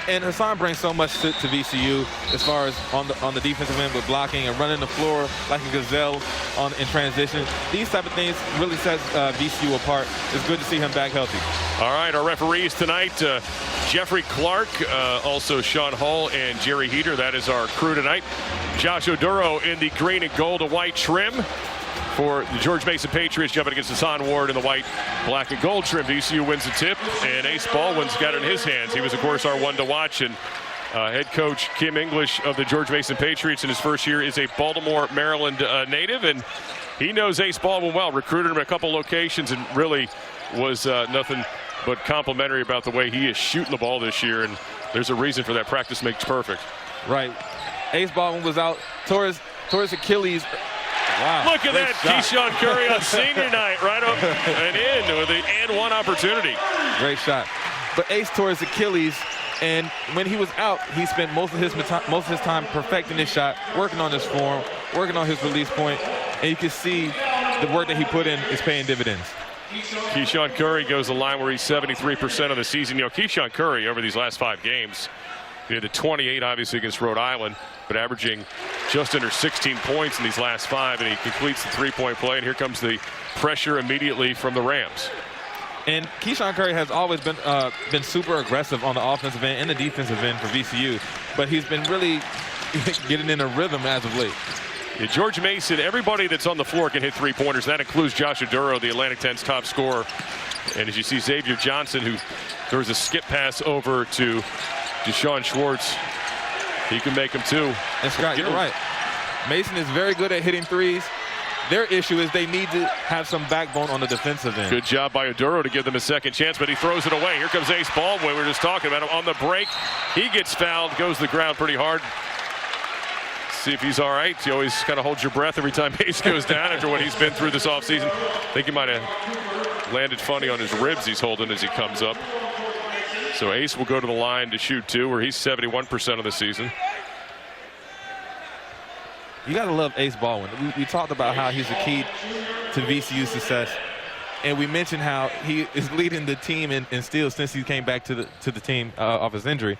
And Hassan brings so much to VCU as far as on the defensive end with blocking and running the floor like a gazelle in transition. These type of things really sets VCU apart. It's good to see him back healthy. All right, our referees tonight, Jeffrey Clark, also Sean Hall and Jerry Heater. That is our crew tonight. Josh Oduro in the green and gold and white trim for the George Mason Patriots, jumping against Hassan Ward in the white, black, and gold trim. VCU wins the tip, and Ace Baldwin's got it in his hands. He was, of course, our one to watch, and head coach Kim English of the George Mason Patriots in his first year is a Baltimore, Maryland native, and he knows Ace Baldwin well. Recruited him at a couple locations and really was nothing but complimentary about the way he is shooting the ball this year, and there's a reason for that. Practice makes perfect. Right. Ace Baldwin was out, tore his Achilles. Wow. Look at that, Keyshawn Curry on senior night, right up and in with the and one opportunity. Great shot. But Ace tore his Achilles, and when he was out, he spent most of his time perfecting his shot, working on his form, working on his release point, and you can see the work that he put in is paying dividends. Keyshawn Curry goes the line where he's 73% of the season. You know, Keyshawn Curry over these last 5 games, he had the 28 obviously against Rhode Island, but averaging just under 16 points in these last 5, and he completes the three-point play, and here comes the pressure immediately from the Rams. And Keyshawn Curry has always been super aggressive on the offensive end and the defensive end for VCU, but he's been really getting in a rhythm as of late. Yeah, George Mason, everybody that's on the floor can hit three-pointers. That includes Josh Oduro, the Atlantic 10's top scorer. And as you see, Xavier Johnson, who throws a skip pass over to Deshaun Schwartz. He can make them too. And Scott, you're right. Mason is very good at hitting threes. Their issue is they need to have some backbone on the defensive end. Good job by Oduro to give them a second chance, but he throws it away. Here comes Ace Baldwin. We were just talking about him on the break. He gets fouled, goes to the ground pretty hard. See if he's all right. You always kind of hold your breath every time Ace goes down after what he's been through this offseason. I think he might have landed funny on his ribs he's holding as he comes up. So Ace will go to the line to shoot 2, where he's 71% of the season. You got to love Ace Baldwin. We talked about how he's the key to VCU's success, and we mentioned how he is leading the team in steals since he came back to the team off his injury.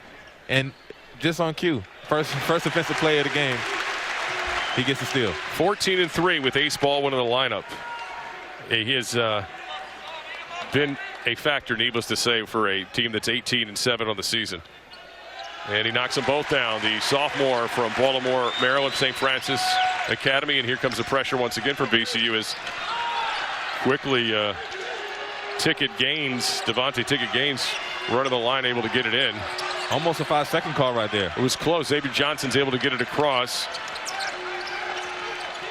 And just on cue, first offensive play of the game, he gets a steal. 14-3 with Ace Baldwin in the lineup. He has been a factor, needless to say, for a team that's 18-7 on the season. And he knocks them both down. The sophomore from Baltimore, Maryland, St. Francis Academy. And here comes the pressure once again from VCU as quickly Ticket Gaines, Devontae Ticket Gaines, running the line, able to get it in. Almost a 5-second call right there. It was close. Xavier Johnson's able to get it across.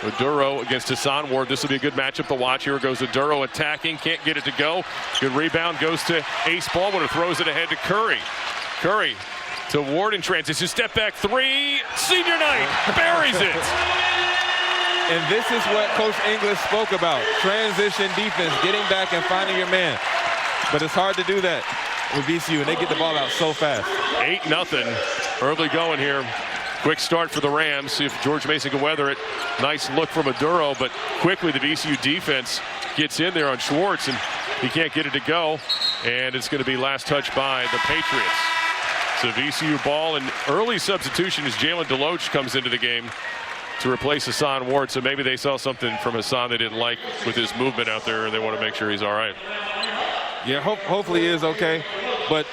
Oduro against Hassan Ward. This will be a good matchup to watch. Here goes Oduro attacking. Can't get it to go. Good rebound. Goes to Ace Baldwin, who throws it ahead to Curry. Curry to Ward in transition. Step back 3. Senior night. Buries it. And this is what Coach English spoke about. Transition defense. Getting back and finding your man. But it's hard to do that with VCU, and they get the ball out so fast. 8-0. Early going here. Quick start for the Rams. See if George Mason can weather it. Nice look from Oduro, but quickly the VCU defense gets in there on Schwartz, and he can't get it to go. And it's going to be last touch by the Patriots. So VCU ball, and early substitution as Jalen Deloach comes into the game to replace Hassan Ward. So maybe they saw something from Hassan they didn't like with his movement out there, and they want to make sure he's all right. Yeah, hopefully he is okay. But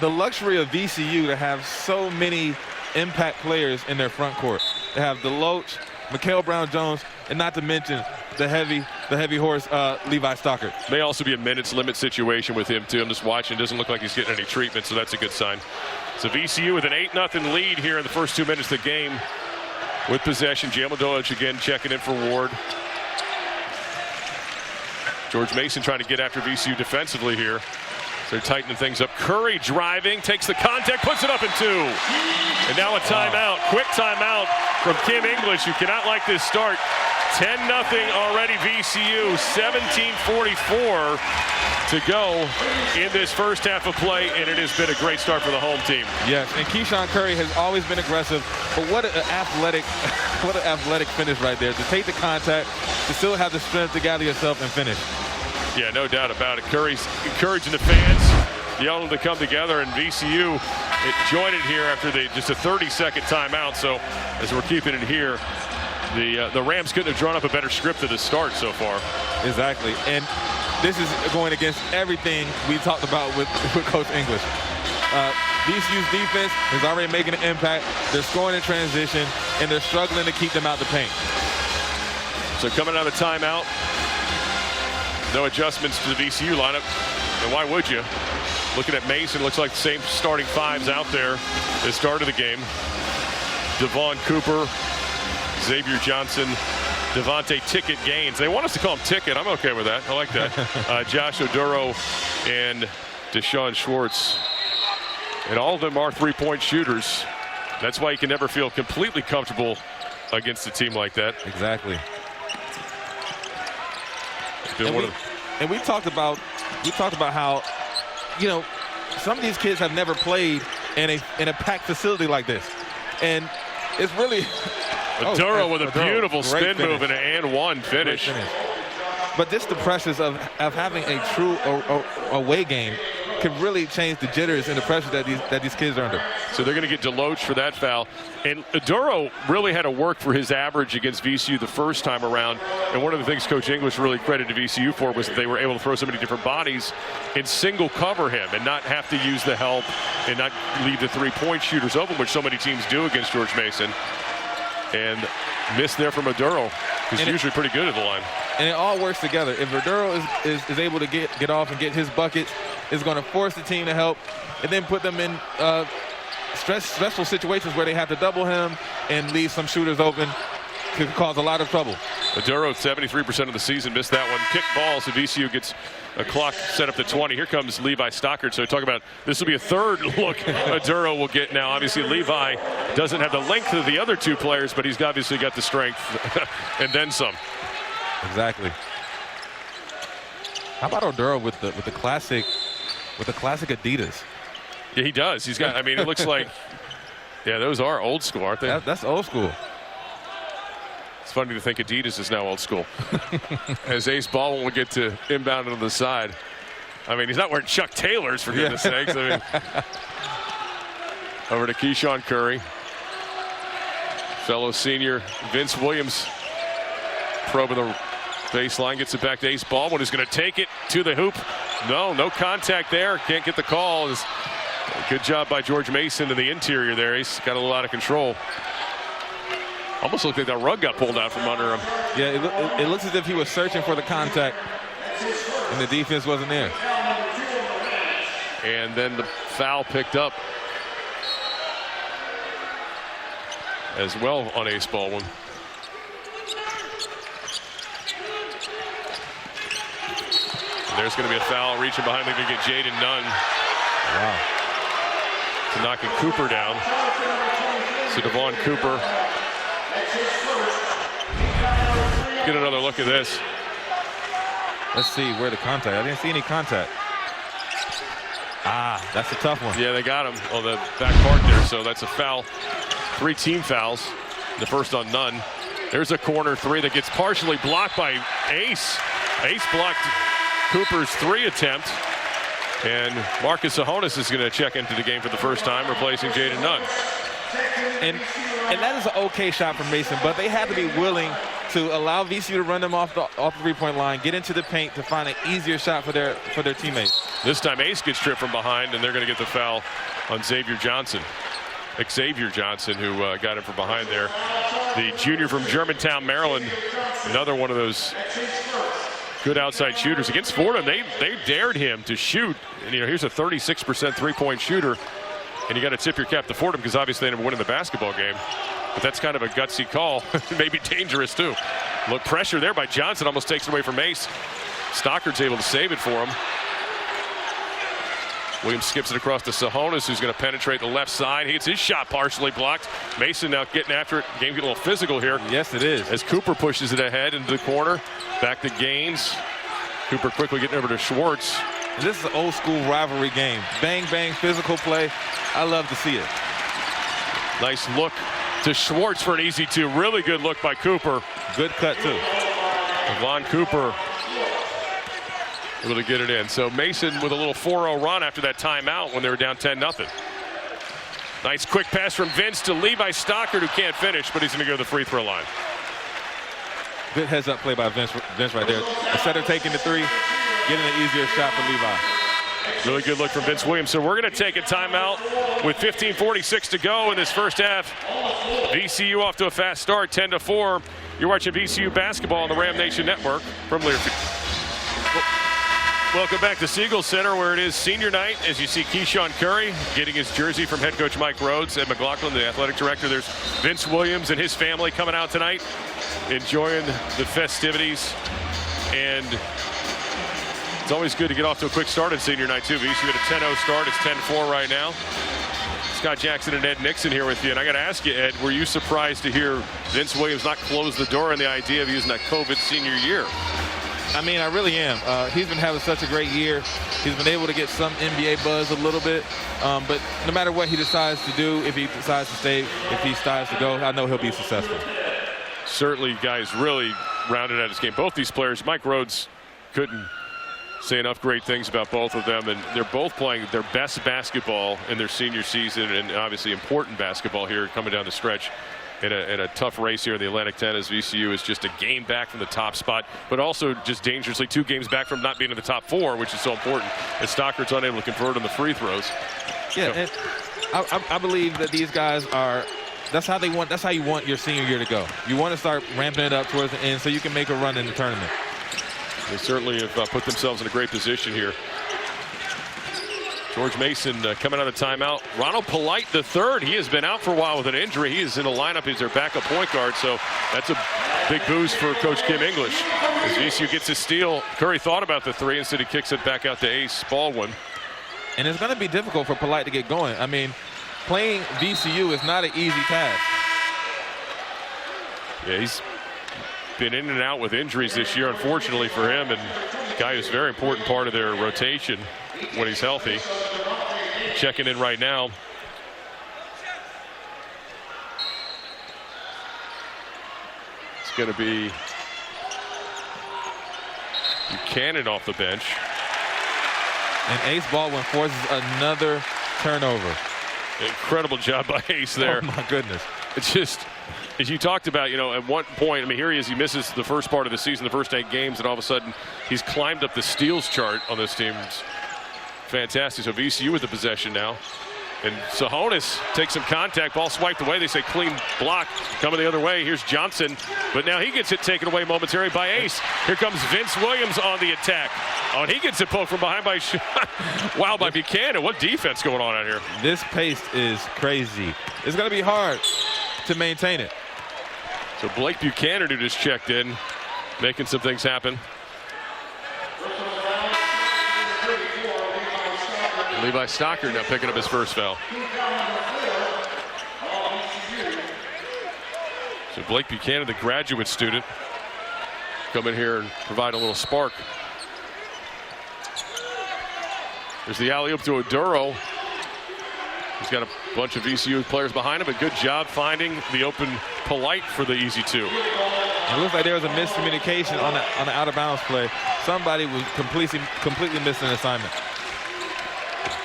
the luxury of VCU to have so many impact players in their front court. They have Deloach, Mikeal Brown-Jones, and not to mention the heavy horse Levi Stockard. May also be a minutes limit situation with him too. I'm just watching. Doesn't look like he's getting any treatment, so that's a good sign. So VCU with an 8-0 lead here in the first 2 minutes of the game with possession. Jalen Deloach again checking in for Ward. George Mason trying to get after VCU defensively here. So they're tightening things up. Curry driving, takes the contact, puts it up in 2. And now a timeout, quick timeout from Kim English, who cannot like this start. 10-0 already VCU, 17:44 to go in this first half of play, and it has been a great start for the home team. Yes, and Keyshawn Curry has always been aggressive, but what an athletic finish right there. To take the contact, to still have the strength to gather yourself and finish. Yeah, no doubt about it. Curry's encouraging the fans, yelling to come together, and VCU join it here after just a 30-second timeout. So as we're keeping it here, the Rams couldn't have drawn up a better script to the start so far. Exactly. And this is going against everything we talked about with Coach English. VCU's defense is already making an impact. They're scoring in transition, and they're struggling to keep them out the paint. So coming out of the timeout, no adjustments to the VCU lineup. And why would you? Looking at Mason, looks like the same starting fives out there at the start of the game. Devon Cooper, Xavier Johnson, Devontae Ticket Gaines. They want us to call him Ticket. I'm okay with that. I like that. Josh Oduro and Deshaun Schwartz. And all of them are three-point shooters. That's why you can never feel completely comfortable against a team like that. Exactly. And we talked about how, you know, some of these kids have never played in a packed facility like this, and it's really Oduro with a beautiful spin move and an and-one finish. But just the pressures of having a true away game can really change the jitters and the pressure that these kids are under. So they're going to get Deloach for that foul. And Oduro really had to work for his average against VCU the first time around. And one of the things Coach English really credited VCU for was that they were able to throw so many different bodies and single cover him and not have to use the help and not leave the three-point shooters open, which so many teams do against George Mason. And missed there from Oduro, who's usually pretty good at the line. And it all works together. If Oduro is able to get off and get his buckets, it's going to force the team to help and then put them in stressful situations where they have to double him and leave some shooters open. Could cause a lot of trouble. Oduro, 73% of the season, missed that one. Kick ball, so VCU gets a clock set up to 20. Here comes Levi Stockard. So talk about this will be a third look Oduro will get now. Obviously, Levi doesn't have the length of the other two players, but he's obviously got the strength and then some. Exactly. How about Oduro with the classic Adidas? Yeah, he does. He's got. I mean, it looks like. Yeah, those are old school, aren't they? That's old school. It's funny to think Adidas is now old school. As Ace Baldwin will get to inbound on the side. I mean, he's not wearing Chuck Taylors, for goodness sakes. I mean, over to Keyshawn Curry. Fellow senior Vince Williams probing the baseline, gets it back to Ace Baldwin, who's going to take it to the hoop. No contact there. Can't get the call. Good job by George Mason in the interior there. Ace got a little out of control. Almost looked like that rug got pulled out from under him. Yeah, it looks as if he was searching for the contact, and the defense wasn't there. And then the foul picked up as well on Ace Baldwin. And there's going to be a foul reaching behind. They're going to get Jaden Nunn. Wow. To knocking Cooper down. So Devon Cooper. Get another look at this. Let's see where the contact. I didn't see any contact. That's a tough one. Yeah, they got him on the back part there. So that's a foul. 3 team fouls. The first on Nunn. There's a corner three that gets partially blocked by Ace. Ace blocked Cooper's 3 attempt. And Marcus Sahonis is going to check into the game for the first time, replacing Jaden Nunn. And that is an okay shot from Mason, but they have to be willing to allow VCU to run them off the three-point line, get into the paint to find an easier shot for their teammates. This time Ace gets tripped from behind, and they're going to get the foul on Xavier Johnson. Xavier Johnson, who got him from behind there. The junior from Germantown, Maryland, another one of those good outside shooters. Against Fordham, they dared him to shoot. And, here's a 36% three-point shooter. And you got to tip your cap to Fordham because obviously they never win in the basketball game. But that's kind of a gutsy call. Maybe dangerous, too. Look, pressure there by Johnson. Almost takes it away from Ace. Stockard's able to save it for him. Williams skips it across to Sahonis, who's going to penetrate the left side. He gets his shot partially blocked. Mason now getting after it. Game getting a little physical here. Yes, it is. As Cooper pushes it ahead into the corner. Back to Gaines. Cooper quickly getting over to Schwartz. This is an old school rivalry game. Bang, bang, physical play. I love to see it. Nice look to Schwartz for an easy 2. Really good look by Cooper. Good cut, too. Devon Cooper able to get it in. So Mason with a little 4-0 run after that timeout when they were down 10-0. Nice quick pass from Vince to Levi Stockard, who can't finish, but he's going to go to the free throw line. Good heads-up play by Vince right there. Instead of taking the three, getting an easier shot for Levi. Really good look from Vince Williams. So we're going to take a timeout with 15:46 to go in this first half. VCU off to a fast start, 10-4. You're watching VCU basketball on the Ram Nation Network from Learfield. Welcome back to Siegel Center, where it is senior night. As you see, Keyshawn Curry getting his jersey from head coach Mike Rhodes. Ed McLaughlin, the athletic director. There's Vince Williams and his family coming out tonight, enjoying the festivities. And it's always good to get off to a quick start at senior night, too. VCU at a 10-0 start. It's 10-4 right now. Scott Jackson and Ed Nixon here with you. And I got to ask you, Ed, were you surprised to hear Vince Williams not close the door on the idea of using that COVID senior year? I mean, I really am. He's been having such a great year. He's been able to get some NBA buzz a little bit. But no matter what he decides to do, if he decides to stay, if he decides to go, I know he'll be successful. Certainly, guys really rounded out his game. Both these players, Mike Rhodes couldn't say enough great things about both of them. And they're both playing their best basketball in their senior season, and obviously important basketball here coming down the stretch. In a tough race here in the Atlantic 10, as VCU is just a game back from the top spot, but also just dangerously 2 games back from not being in the top 4, which is so important, as Stockard's unable to convert on the free throws. Yeah, and I believe that these guys are, that's how you want your senior year to go. You want to start ramping it up towards the end so you can make a run in the tournament. They certainly have put themselves in a great position here. George Mason coming out of timeout. Ronald Polite III, he has been out for a while with an injury. He is in the lineup. He's their backup point guard, so that's a big boost for Coach Kim English. As VCU gets his steal, Curry thought about the 3. Instead, he kicks it back out to Ace Baldwin. And it's going to be difficult for Polite to get going. I mean, playing VCU is not an easy task. Yeah, he's been in and out with injuries this year, unfortunately for him, and a guy who's a very important part of their rotation when he's healthy. Checking in right now. It's going to be Buchanan off the bench. And Ace Baldwin forces another turnover. Incredible job by Ace there. Oh, my goodness. It's just, as you talked about, you know, at one point, I mean, here he is, he misses the first part of the season, the first 8 games, and all of a sudden he's climbed up the steals chart on this team. It's fantastic. So VCU with the possession now. And Sahonis takes some contact, ball swiped away. They say clean block coming the other way. Here's Johnson, but now he gets it taken away momentarily by Ace. Here comes Vince Williams on the attack. Oh, and he gets it poked from behind by wow, by Buchanan. What defense going on out here? This pace is crazy. It's going to be hard to maintain it. So Blake Buchanan, who just checked in, making some things happen. Levi Stockard now picking up his first foul. So Blake Buchanan, the graduate student, come in here and provide a little spark. There's the alley-oop to Oduro. He's got a bunch of VCU players behind him, but good job finding the open Polite for the easy 2. It looks like there was a miscommunication on the out-of-bounds play. Somebody was completely missing an assignment.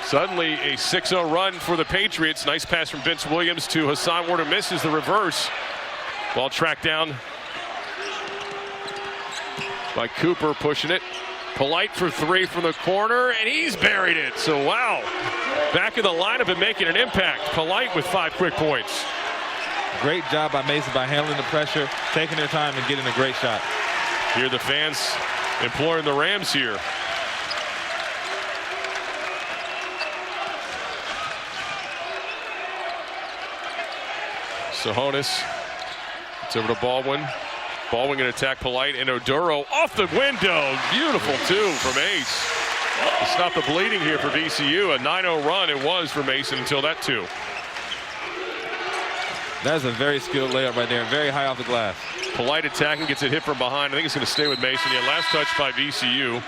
Suddenly a 6-0 run for the Patriots. Nice pass from Vince Williams to Hassan Warner, misses the reverse. Ball tracked down by Cooper, pushing it. Polite for 3 from the corner, and he's buried it. So wow, back in the lineup and making an impact. Polite with 5 quick points. Great job by Mason by handling the pressure, taking their time and getting a great shot. Here the fans imploring the Rams here. Sahonis, it's over to Baldwin. Baldwin going to attack Polite, and Oduro off the window. Beautiful 2 from Ace. To stop the bleeding here for VCU. A 9-0 run it was for Mason until that 2. That's a very skilled layup right there, very high off the glass. Polite attacking, gets it hit from behind. I think it's going to stay with Mason. Yeah, last touch by VCU.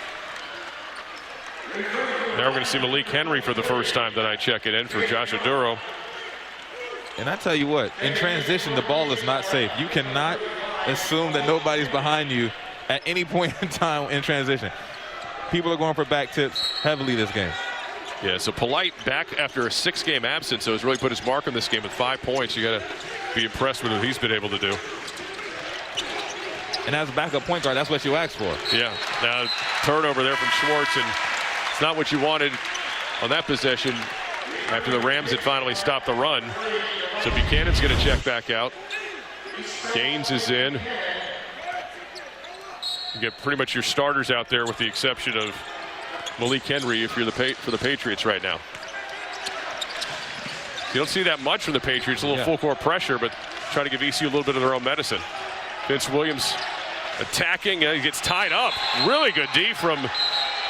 Now we're going to see Malik Henry for the first time that I check it in for Josh Oduro. And I tell you what, in transition, the ball is not safe. You cannot assume that nobody's behind you at any point in time in transition. People are going for back tips heavily this game. Yeah, so Polite back after a 6-game absence, so has really put his mark on this game with 5 points. You got to be impressed with what he's been able to do. And as a backup point guard, that's what you asked for. Yeah. Now turnover there from Schwartz, and it's not what you wanted on that possession after the Rams had finally stopped the run. So Buchanan's going to check back out. Gaines is in. You get pretty much your starters out there with the exception of Malik Henry if you're for the Patriots right now. You don't see that much from the Patriots. A little full court pressure, but trying to give VCU a little bit of their own medicine. Vince Williams attacking, and he gets tied up. Really good D from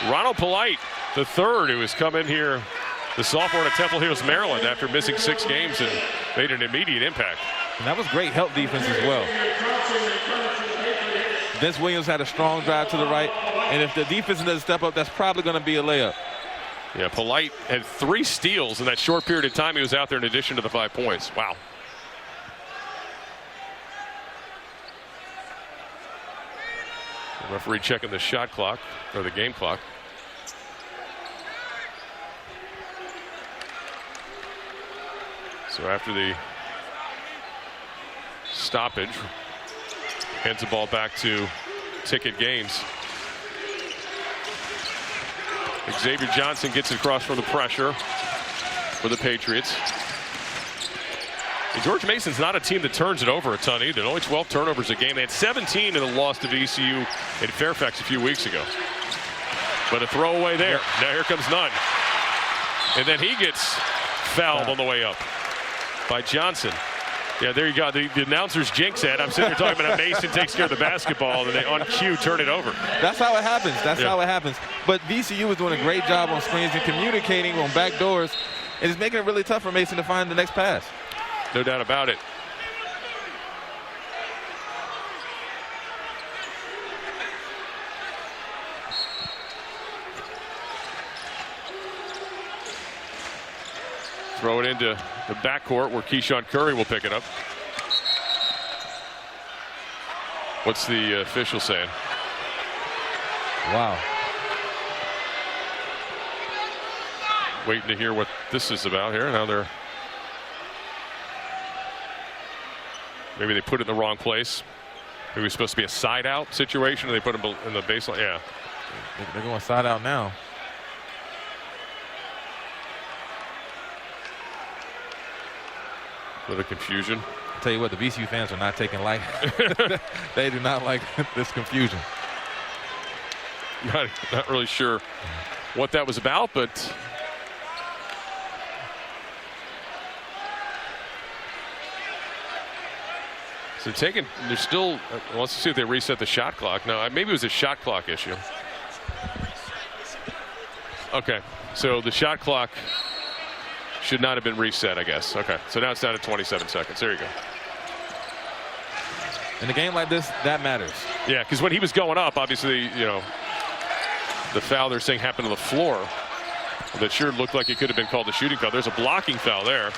Ronald Polite, the third, who has come in here, the sophomore at Temple Hills, Maryland, after missing 6 games and made an immediate impact. And that was great help defense as well. Vince Williams had a strong drive to the right, and if the defense doesn't step up, that's probably going to be a layup. Yeah, Polite had 3 steals in that short period of time he was out there in addition to the 5 points. Wow. The referee checking the shot clock, or the game clock. So after the stoppage, hands the ball back to Ticket Gaines. Xavier Johnson gets it across from the pressure for the Patriots. And George Mason's not a team that turns it over a ton either. Only 12 turnovers a game. They had 17 in the loss to VCU in Fairfax a few weeks ago. But a throwaway there. Now here comes Nunn. And then he gets fouled on the way up by Johnson. Yeah, there you go. The announcers jinx it. I'm sitting there talking about Mason takes care of the basketball, and they on cue turn it over. That's how it happens. That's how it happens. But VCU is doing a great job on screens and communicating on back doors. And it's making it really tough for Mason to find the next pass. No doubt about it. Throw it into the backcourt where Keyshawn Curry will pick it up. What's the official saying? Wow. Waiting to hear what this is about here. Now they're maybe they put it in the wrong place. Maybe it was supposed to be a side out situation and they put it in the baseline. Yeah. They're going side out now. A little confusion. I'll tell you what, the VCU fans are not taking light. They do not like this confusion. Not really sure what that was about, but so they're still, let's see if they reset the shot clock. No, maybe it was a shot clock issue. Okay, so the shot clock should not have been reset, I guess. Okay, so now it's down to 27 seconds. There you go. In a game like this, that matters. Yeah, because when he was going up, obviously, you know, the foul they're saying happened on the floor. That sure looked like it could have been called a shooting foul. There's a blocking foul there.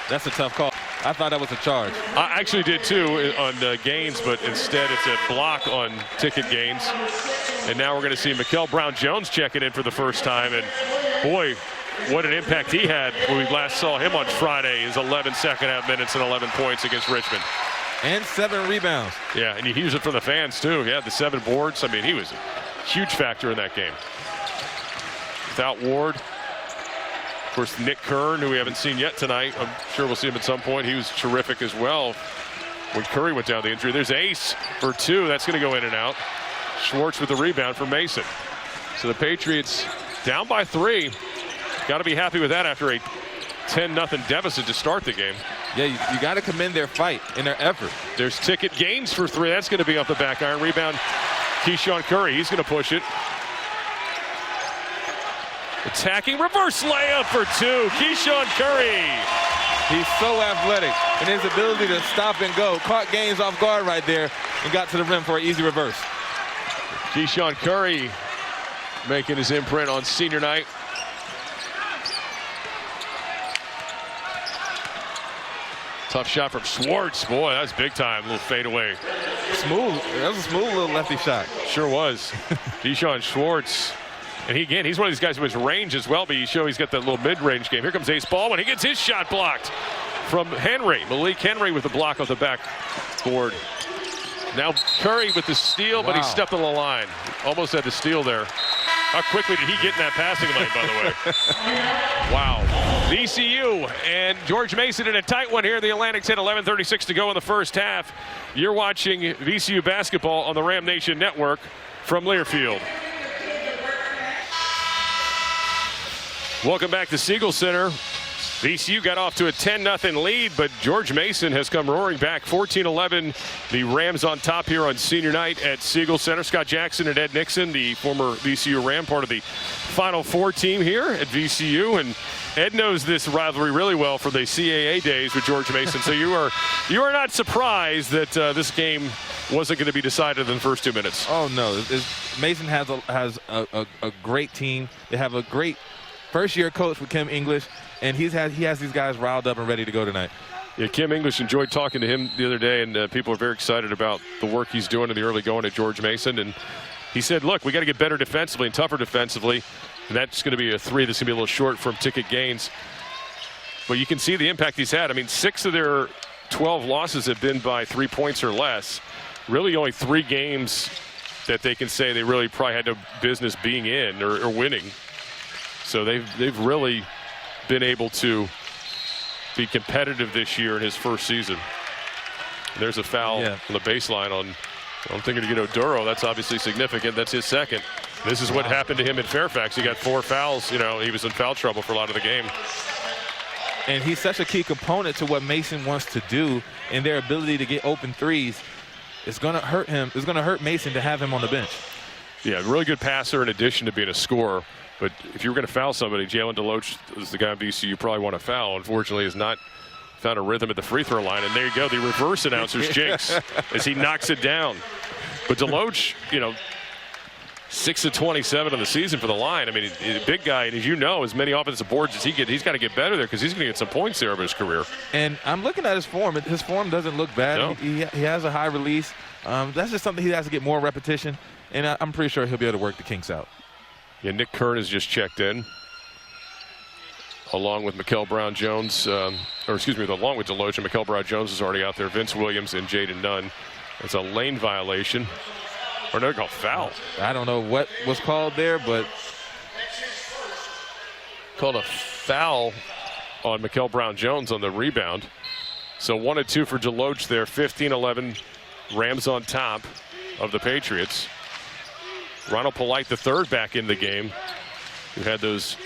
That's a tough call. I thought that was a charge. I actually did too on Gaines, but instead it's a block on Ticket Gaines. And now we're going to see Mikeal Brown-Jones checking in for the first time. And boy, what an impact he had when we last saw him on Friday. His 11 second-half minutes and 11 points against Richmond. And 7 rebounds. Yeah, and you hear it from the fans too. He had the 7 boards. I mean, he was a huge factor in that game. Without Ward, of course, Nick Kern, who we haven't seen yet tonight. I'm sure we'll see him at some point. He was terrific as well when Curry went down the injury. There's Ace for 2. That's going to go in and out. Schwartz with the rebound for Mason. So the Patriots down by 3. Got to be happy with that after a 10-0 deficit to start the game. Yeah, you got to commend their fight and their effort. There's Ticket Gaines for 3. That's going to be off the back iron. Rebound, Keyshawn Curry. He's going to push it. Attacking reverse layup for 2. Keyshawn Curry. He's so athletic, and his ability to stop and go. Caught Gaines off guard right there and got to the rim for an easy reverse. Keyshawn Curry making his imprint on senior night. Tough shot from Schwartz. Boy, that was big time. A little fade away. Smooth. That was a smooth little lefty shot. Sure was. Keyshawn Schwartz And he's one of these guys who has range as well, but he's got that little mid-range game. Here comes Ace Baldwin. He gets his shot blocked from Henry. Malik Henry with the block off the backboard. Now Curry with the steal, but he stepped on the line. Almost had the steal there. How quickly did he get in that passing lane, by the way? Wow. VCU and George Mason in a tight one here in the Atlantic 10, 11:36 to go in the first half. You're watching VCU basketball on the Ram Nation Network from Learfield. Welcome back to Siegel Center. VCU got off to a 10-0 lead, but George Mason has come roaring back. 14-11, the Rams on top here on senior night at Siegel Center. Scott Jackson and Ed Nixon, the former VCU Ram, part of the Final Four team here at VCU. And Ed knows this rivalry really well from the CAA days with George Mason. So you are not surprised that this game wasn't going to be decided in the first 2 minutes. Oh, no. Mason has a great team. They have a great first-year coach with Kim English, and he has these guys riled up and ready to go tonight. Yeah, Kim English, enjoyed talking to him the other day, and people are very excited about the work he's doing in the early going at George Mason. And he said, look, we got to get better defensively and tougher defensively, and that's going to be a 3 that's going to be a little short from ticket gains. But you can see the impact he's had. I mean, 6 of their 12 losses have been by 3 points or less. Really only 3 games that they can say they really probably had no business being in or winning. So they've really been able to be competitive this year in his first season. And there's a foul on the baseline on, I'm thinking to get Oduro. That's obviously significant. That's his second. This is what happened to him in Fairfax. He got 4 fouls. You know, he was in foul trouble for a lot of the game. And he's such a key component to what Mason wants to do, and their ability to get open threes. It's going to hurt him. It's going to hurt Mason to have him on the bench. Yeah, really good passer in addition to being a scorer. But if you were going to foul somebody, Jalen DeLoach is the guy on VCU you probably want to foul. Unfortunately, has not found a rhythm at the free throw line. And there you go, the reverse announcer's jinx as he knocks it down. But DeLoach, you know, 6 of 27 on the season for the line. I mean, he's a big guy, and as you know, as many offensive boards as he gets, he's got to get better there because he's going to get some points there over his career. And I'm looking at his form. His form doesn't look bad. No. He has a high release. That's just something he has to get more repetition, and I'm pretty sure he'll be able to work the kinks out. Yeah, Nick Kern has just checked in, along with Mikeal Brown-Jones, along with DeLoach, and Mikeal Brown-Jones is already out there. Vince Williams and Jaden Nunn. It's a lane violation. Or no, called foul. I don't know what was called there, but called a foul on Mikeal Brown-Jones on the rebound. So 1 of 2 for DeLoach there. 15-11, Rams on top of the Patriots. Ronald Polite III back in the game, who had those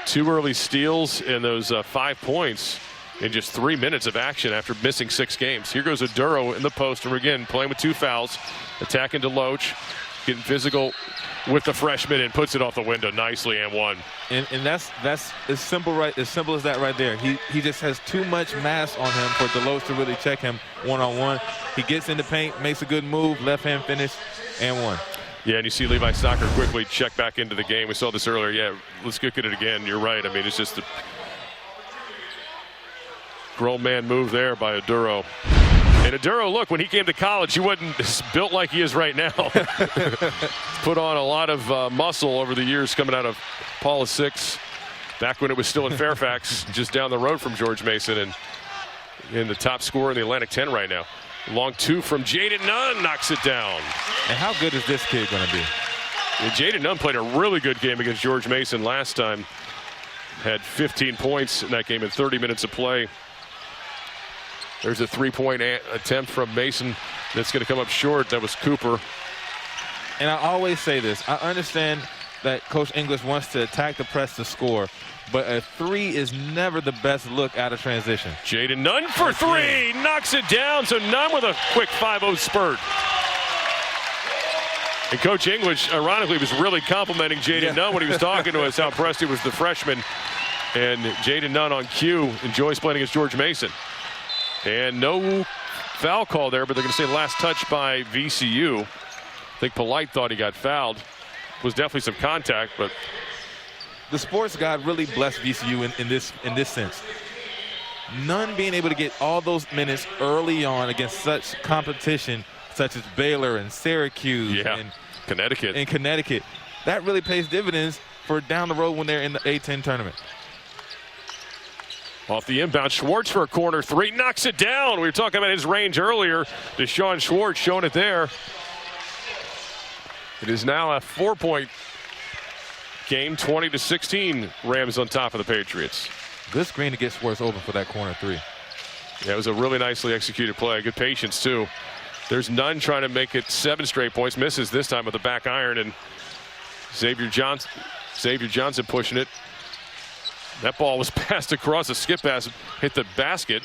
2 early steals and those 5 points in just 3 minutes of action after missing 6 games. Here goes Oduro in the post, and again playing with 2 fouls, attacking DeLoach, getting physical with the freshman and puts it off the window nicely and one. And that's as simple as that right there. He just has too much mass on him for DeLoach to really check him one-on-one. He gets in the paint, makes a good move, left hand finish, and one. Yeah, and you see Levi Stocker quickly check back into the game. We saw this earlier. Yeah, let's look at it again. You're right. I mean, it's just a grown man move there by Oduro. And Oduro, look, when he came to college, he wasn't built like he is right now. Put on a lot of muscle over the years coming out of Paula VI, back when it was still in Fairfax, just down the road from George Mason, and in the top scorer in the Atlantic 10 right now. Long 2 from Jaden Nunn, knocks it down. And how good is this kid going to be? Yeah, Jaden Nunn played a really good game against George Mason last time. Had 15 points in that game in 30 minutes of play. There's a 3-point attempt from Mason that's going to come up short. That was Cooper. And I always say this. I understand that Coach English wants to attack the press to score, but a 3 is never the best look out of transition. Jaden Nunn for 3, knocks it down. So Nunn with a quick 5-0 spurt. And Coach English, ironically, was really complimenting Jaden Nunn when he was talking to us, how impressed he was the freshman. And Jaden Nunn on cue enjoys playing against George Mason. And no foul call there, but they're going to say last touch by VCU. I think Polite thought he got fouled. Was definitely some contact, but the sports god really blessed VCU in this sense. Nunn being able to get all those minutes early on against such competition, such as Baylor and Syracuse and Connecticut. that really pays dividends for down the road when they're in the A-10 tournament. Off the inbound, Schwartz for a corner three, knocks it down. We were talking about his range earlier. Deshaun Schwartz showing it there. It is now a 4-point game, 20-16. Rams on top of the Patriots. Good screen to get Schwartz open for that corner three. Yeah, it was a really nicely executed play. Good patience, too. There's Nunn trying to make it 7 straight points. Misses this time with the back iron, and Xavier Johnson pushing it. That ball was passed across, a skip pass, hit the basket.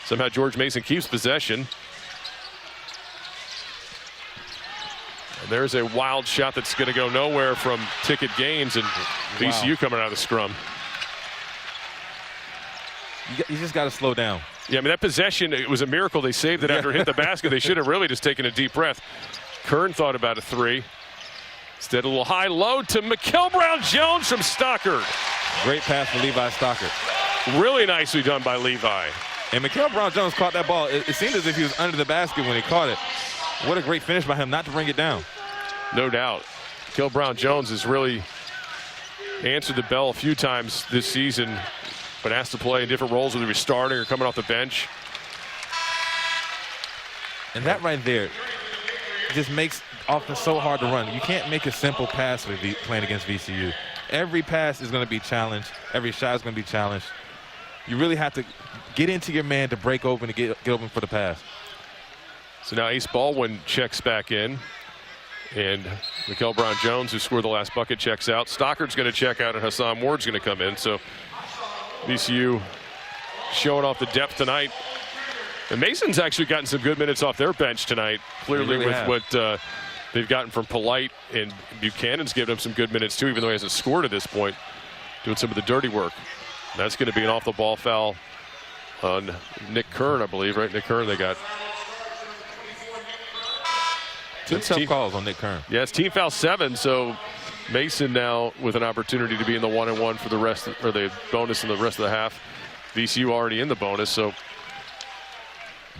Somehow George Mason keeps possession. And there's a wild shot that's going to go nowhere from Ticket Gaines, and VCU coming out of the scrum. You just got to slow down. Yeah, I mean, that possession, it was a miracle they saved it after it hit the basket. They should have really just taken a deep breath. Kern thought about a three. Instead, a little high-low to Mikeal Brown-Jones from Stockard. Great pass for Levi Stockard. Really nicely done by Levi. And Mikeal Brown-Jones caught that ball. It seemed as if he was under the basket when he caught it. What a great finish by him not to bring it down. No doubt. Mikeal Brown-Jones has really answered the bell a few times this season, but asked to play in different roles, whether he was starting or coming off the bench. And that right there just makes offense so hard to run. You can't make a simple pass with playing against VCU. Every pass is going to be challenged. Every shot is going to be challenged. You really have to get into your man to break open to get open for the pass. So now Ace Baldwin checks back in. And Mikeal Brown-Jones, who scored the last bucket, checks out. Stockard's going to check out, and Hassan Ward's going to come in. So VCU showing off the depth tonight. And Mason's actually gotten some good minutes off their bench tonight, clearly really with what they've gotten from Polite, and Buchanan's given him some good minutes too, even though he hasn't scored at this point, doing some of the dirty work. That's going to be an off-the-ball foul on Nick Kern, I believe, right? Nick Kern, they got. Two tough calls on Nick Kern. Yeah, it's team foul 7, so Mason now with an opportunity to be in the 1-and-1 for the rest, or the bonus in the rest of the half. VCU already in the bonus, so.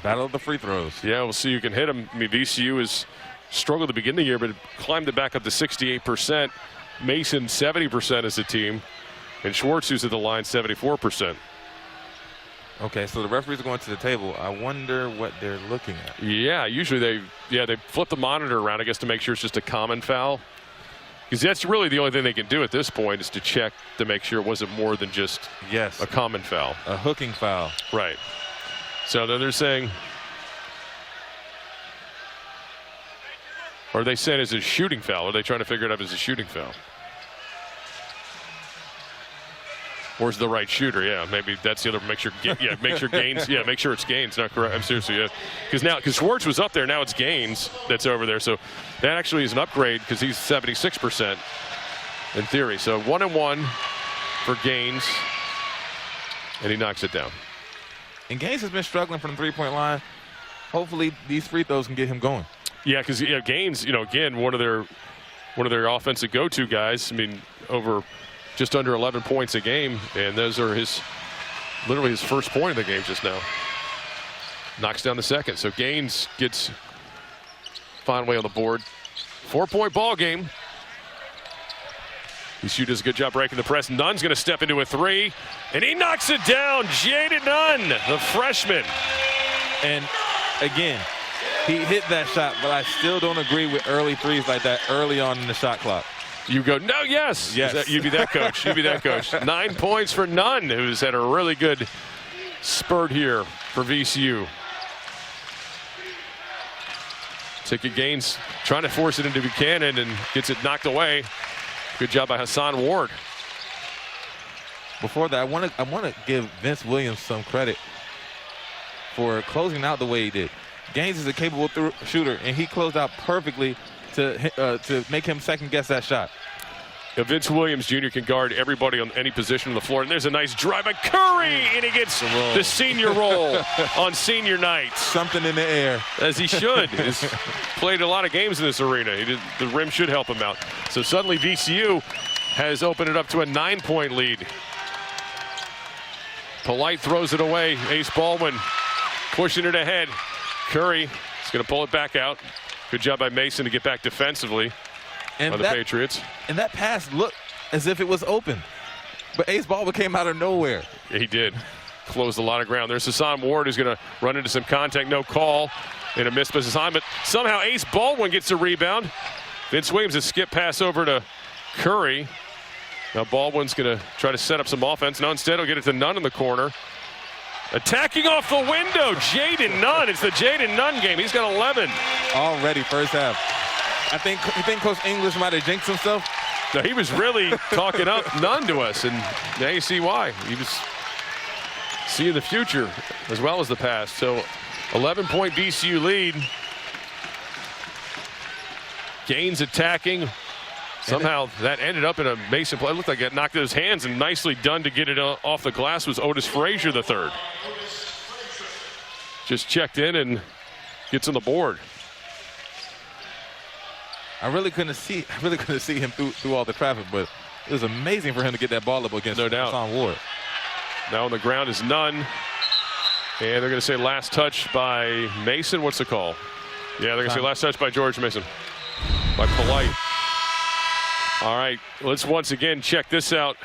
Battle of the free throws. Yeah, we'll see who can hit him. I mean, VCU has struggled to begin the year, but climbed it back up to 68%. Mason, 70% as a team. And Schwartz, who's at the line, 74%. Okay, so the referees are going to the table. I wonder what they're looking at. Yeah, usually they flip the monitor around, I guess, to make sure it's just a common foul. Because that's really the only thing they can do at this point is to check to make sure it wasn't more than just a common foul. A hooking foul. Right. So then they're saying, or are they saying it's a shooting foul? Are they trying to figure it out as a shooting foul? Or is the right shooter? Yeah, maybe that's the other. Make sure Gaines. Yeah, make sure it's Gaines. Not correct. I'm seriously, yeah. Because Schwartz was up there. Now it's Gaines that's over there. So that actually is an upgrade because he's 76% in theory. So 1-and-1 for Gaines, and he knocks it down. And Gaines has been struggling from the three-point line. Hopefully these free throws can get him going. Yeah, because Gaines, again, one of their offensive go-to guys. I mean, over just under 11 points a game, and those are literally his first point of the game just now. Knocks down the second, so Gaines gets Conway on the board. 4-point ball game. VCU does a good job breaking the press. Nunn's going to step into a three, and he knocks it down. Jaden Nunn, the freshman. And again, he hit that shot, but I still don't agree with early threes like that early on in the shot clock. You go, no, yes. You be that coach. You be that coach. 9 points for Nunn, who's had a really good spurt here for VCU. Ticket Gaines trying to force it into Buchanan and gets it knocked away. Good job by Hassan Ward. Before that, I want to give Vince Williams some credit for closing out the way he did. Gaines is a capable shooter, and he closed out perfectly to make him second guess that shot. Vince Williams Jr. can guard everybody on any position on the floor. And there's a nice drive by Curry, and he gets the senior roll on senior night. Something in the air. As he should. He's played a lot of games in this arena. The rim should help him out. So suddenly VCU has opened it up to a 9-point lead. Polite throws it away. Ace Baldwin pushing it ahead. Curry is going to pull it back out. Good job by Mason to get back defensively. by the Patriots. And that pass looked as if it was open. But Ace Baldwin came out of nowhere. Yeah, he did. Closed a lot of ground. There's Hassan Ward who's going to run into some contact. No call in a missed assignment. Somehow Ace Baldwin gets a rebound. Vince Williams has skipped pass over to Curry. Now Baldwin's going to try to set up some offense. No, instead he'll get it to Nunn in the corner. Attacking off the window, Jaden Nunn. It's the Jaden Nunn game. He's got 11. Already first half. You think Coach English might have jinxed himself? No, he was really talking up Nunn to us, and now you see why. He was seeing the future as well as the past. So 11-point VCU lead. Gaines attacking. Somehow that ended up in a Mason play. It looked like it knocked out his hands, and nicely done to get it off the glass was Otis Frazier III. Just checked in and gets on the board. I really couldn't see him through all the traffic, but it was amazing for him to get that ball up against Hassan Ward. Now on the ground is Nunn. And they're going to say last touch by Mason. What's the call? Yeah, they're going to say last touch by George Mason. By Polite. All right, let's once again check this out.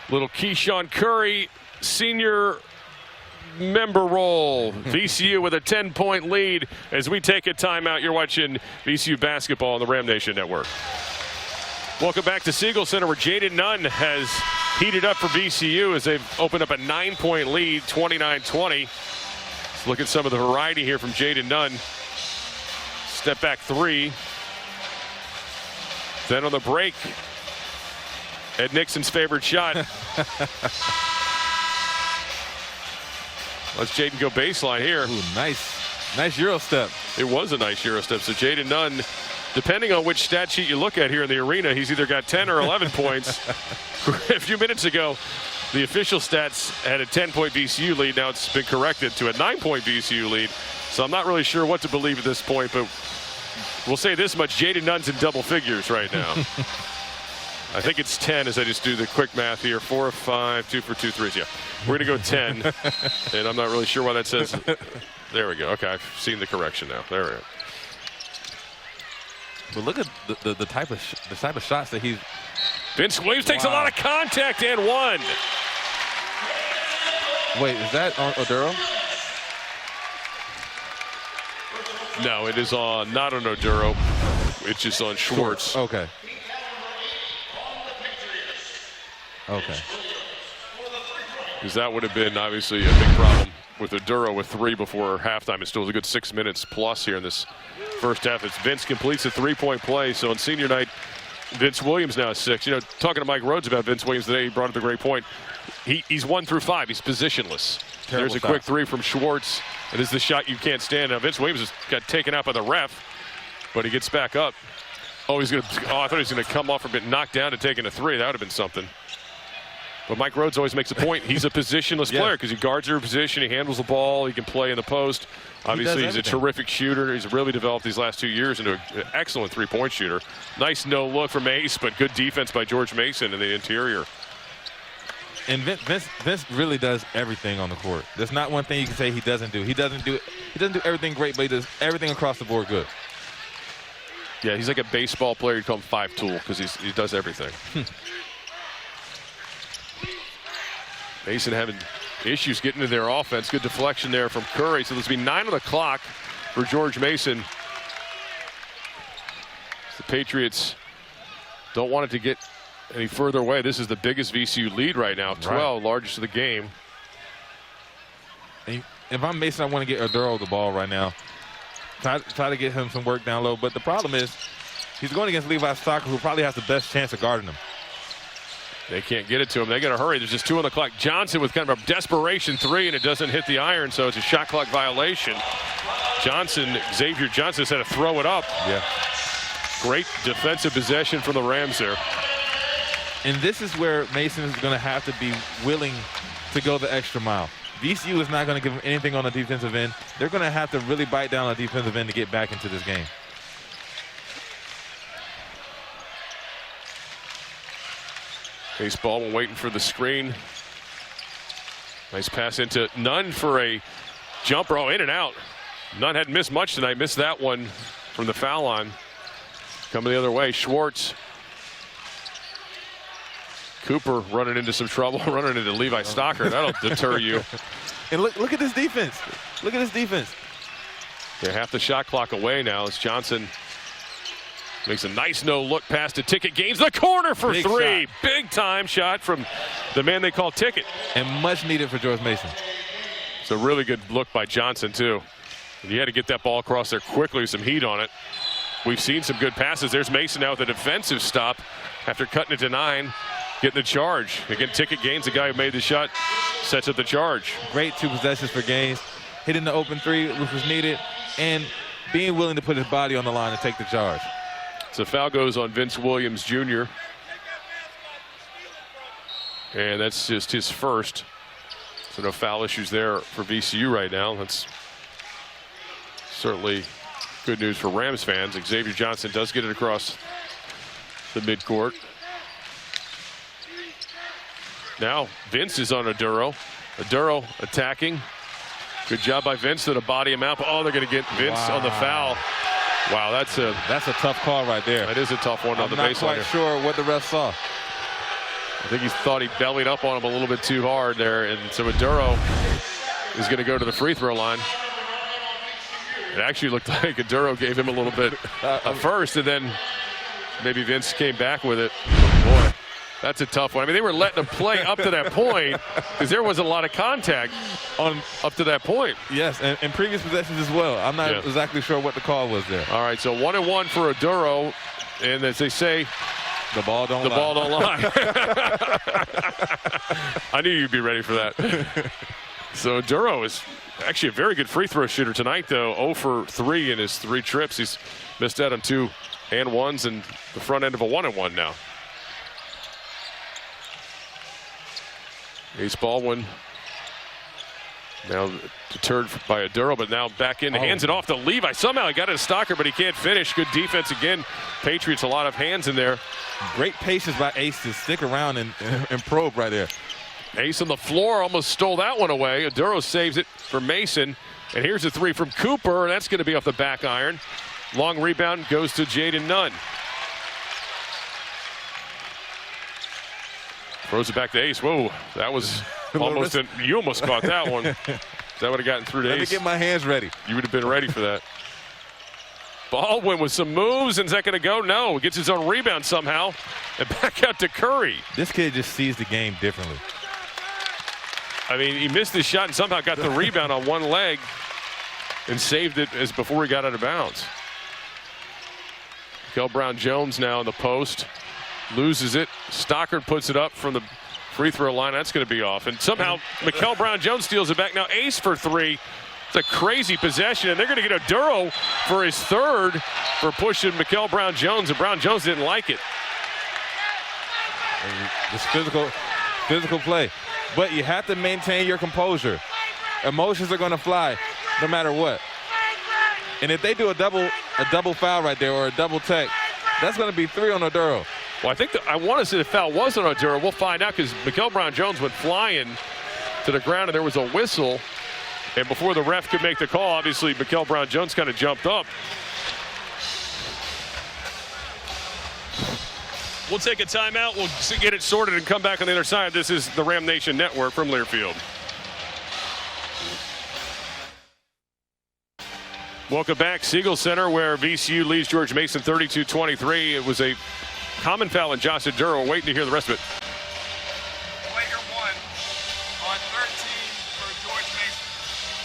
Little Keyshawn Curry, senior member roll. VCU with a 10-point lead as we take a timeout. You're watching VCU basketball on the Ram Nation Network. Welcome back to Siegel Center, where Jaden Nunn has heated up for VCU as they've opened up a 9-point lead, 29-20. Let's look at some of the variety here from Jaden Nunn. Step back three. Then on the break, Ed Nixon's favorite shot. Let's Jaden go baseline here. Ooh, nice Euro step. It was a nice Euro step. So Jaden Nunn, depending on which stat sheet you look at here in the arena, he's either got 10 or 11 points. A few minutes ago, the official stats had a 10-point VCU lead. Now it's been corrected to a 9-point VCU lead. So I'm not really sure what to believe at this point, but we'll say this much: Jaden Nunn's in double figures right now. I think it's 10 as I just do the quick math here. 4 of 5, 2 for 2 threes. Yeah, we're going to go 10. And I'm not really sure why that says. There we go. Okay, I've seen the correction now. There we go. But look at the type of shots that he's. Vince Williams takes a lot of contact and one. Wait, is that on Oduro? No, it is on, not on Oduro. It's just on Schwartz. Okay. Okay. Because that would have been obviously a big problem with Oduro with 3 before halftime. It still was a good 6 minutes plus here in this first half. It's Vince completes a 3-point play. So on senior night, Vince Williams now is 6. You know, talking to Mike Rhodes about Vince Williams today, he brought up a great point. He's 1 through 5. He's positionless. There's a quick 3 from Schwartz. It is the shot you can't stand. Now Vince Williams has got taken out by the ref, but he gets back up. I thought he was gonna come off and get knocked down to taking a 3. That would have been something. But Mike Rhodes always makes a point. He's a positionless player because he guards every position. He handles the ball. He can play in the post. Obviously, he's a terrific shooter. He's really developed these last 2 years into an excellent 3-point shooter. Nice no look from Ace, but good defense by George Mason in the interior. And Vince really does everything on the court. There's not one thing you can say he doesn't do. He doesn't do everything great, but he does everything across the board good. Yeah, he's like a baseball player. You'd call him 5-tool because he does everything. Mason having issues getting into their offense. Good deflection there from Curry. So there's be 9 on the clock for George Mason. The Patriots don't want it to get any further away. This is the biggest VCU lead right now, 12, largest of the game. And if I'm Mason, I want to get Oduro the ball right now. Try to get him some work down low. But the problem is he's going against Levi Stocker, who probably has the best chance of guarding him. They can't get it to him. They got to hurry. There's just 2 on the clock. Johnson with kind of a desperation 3, and it doesn't hit the iron, so it's a shot clock violation. Xavier Johnson has had to throw it up. Yeah. Great defensive possession from the Rams there. And this is where Mason is going to have to be willing to go the extra mile. VCU is not going to give him anything on the defensive end. They're going to have to really bite down on the defensive end to get back into this game. Ace Baldwin waiting for the screen. Nice pass into Nunn for a jumper. Oh, in and out. Nunn hadn't missed much tonight. Missed that one from the foul line. Coming the other way, Schwartz. Cooper running into some trouble, running into Levi Stocker. That'll deter you. And look at this defense. Look at this defense. They're half the shot clock away now as Johnson makes a nice no-look pass to Ticket. Gains the corner for Big three. shot. Big-time shot from the man they call Ticket. And much needed for George Mason. It's a really good look by Johnson, too. He had to get that ball across there quickly with some heat on it. We've seen some good passes. There's Mason now with a defensive stop after cutting it to 9. Getting the charge. Again, Ticket Gaines, the guy who made the shot, sets up the charge. Great 2 possessions for Gaines. Hitting the open 3, which was needed, and being willing to put his body on the line and take the charge. So foul goes on Vince Williams Jr. And that's just his first. So no foul issues there for VCU right now. That's certainly good news for Rams fans. Xavier Johnson does get it across the midcourt. Now Vince is on Aduro. Aduro attacking. Good job by Vince to body him out. Oh, they're going to get Vince on the foul. Wow, that's a tough call right there. That is a tough one on the baseline. I'm not quite sure what the ref saw. I think he thought he bellied up on him a little bit too hard there, and so Aduro is going to go to the free throw line. It actually looked like Aduro gave him a little bit first, and then maybe Vince came back with it. Boy, that's a tough one. I mean, they were letting him play up to that point because there wasn't a lot of contact up to that point. Yes, and previous possessions as well. I'm not exactly sure what the call was there. All right, so 1-1 for Aduro, and as they say, the ball don't lie. The ball don't lie. I knew you'd be ready for that. So Aduro is actually a very good free throw shooter tonight, though. 0 for 3 in his 3 trips. He's missed out on 2 and 1s and the front end of a 1-1 now. Ace Baldwin now deterred by Aduro, but now back in. Hands it off to Levi. Somehow he got it to Stocker, but he can't finish. Good defense again. Patriots, a lot of hands in there. Great patience by Ace to stick around and probe right there. Ace on the floor almost stole that one away. Aduro saves it for Mason. And here's a 3 from Cooper. That's going to be off the back iron. Long rebound goes to Jaden Nunn. Throws it back to Ace. Whoa, that was almost you almost caught that one. That would have gotten through to Ace. Let me get my hands ready. You would have been ready for that. Baldwin with some moves, and is that going to go? No, gets his own rebound somehow, and back out to Curry. This kid just sees the game differently. I mean, he missed his shot and somehow got the rebound on one leg and saved it as before he got out of bounds. Mikeal Brown-Jones now in the post. Loses it. Stockard puts it up from the free throw line. That's going to be off. And somehow Mikeal Brown-Jones steals it back. Now Ace for 3. It's a crazy possession, and they're going to get Aduro for his 3rd for pushing Mikeal Brown-Jones, and Brown-Jones didn't like it. It's physical play. But you have to maintain your composure. Emotions are going to fly no matter what. And if they do a double foul right there or a double tech, that's going to be 3 on Aduro. Well, I think I want to say the foul was on Aduro. We'll find out because Mikeal Brown-Jones went flying to the ground, and there was a whistle. And before the ref could make the call, obviously Mikeal Brown-Jones kind of jumped up. We'll take a timeout. We'll get it sorted and come back on the other side. This is the Ram Nation Network from Learfield. Welcome back. Siegel Center, where VCU leads George Mason 32-23. It was a common foul, and Josh Aduro waiting to hear the rest of it. Flagrant 1 on 13 for George Mason.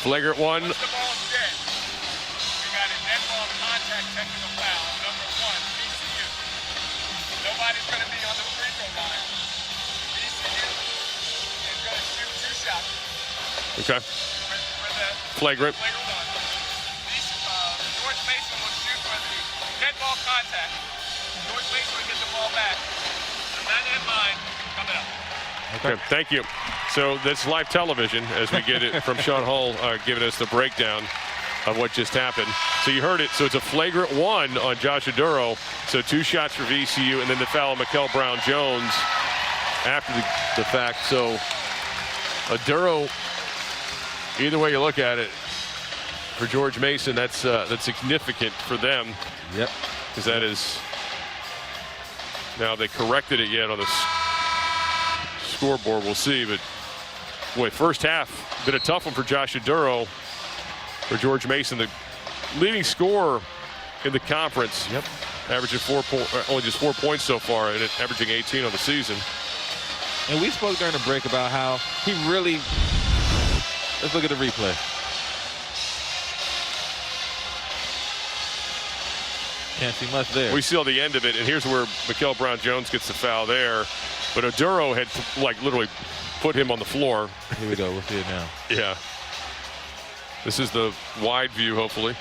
Flagrant 1. Once the ball's dead, we got a dead ball contact technical foul. Number 1, VCU. Nobody's going to be on the free throw line. VCU is going to shoot 2 shots. Okay. For the Flagrant. Flagrant 1. George Mason will shoot for the dead ball contact. George Mason will get the ball back. With that in mind, coming up. Okay, thank you. So that's live television as we get it from Sean Hall giving us the breakdown of what just happened. So you heard it. So it's a flagrant 1 on Josh Aduro. So 2 shots for VCU, and then the foul on Mikeal Brown-Jones after the fact. So Aduro, either way you look at it, for George Mason, that's significant for them. Yep. Because that is Now they corrected it yet on the scoreboard. We'll see. But boy, first half been a tough one for Josh Oduro. For George Mason, the leading scorer in the conference. Yep. Averaging only just 4 points so far, and averaging 18 on the season. And we spoke during the break about how he really. Let's look at the replay. Can't see much there. We saw the end of it, and here's where Mikeal Brown-Jones gets the foul there. But Oduro had like literally put him on the floor. Here we go. We'll see it now. Yeah. This is the wide view, hopefully.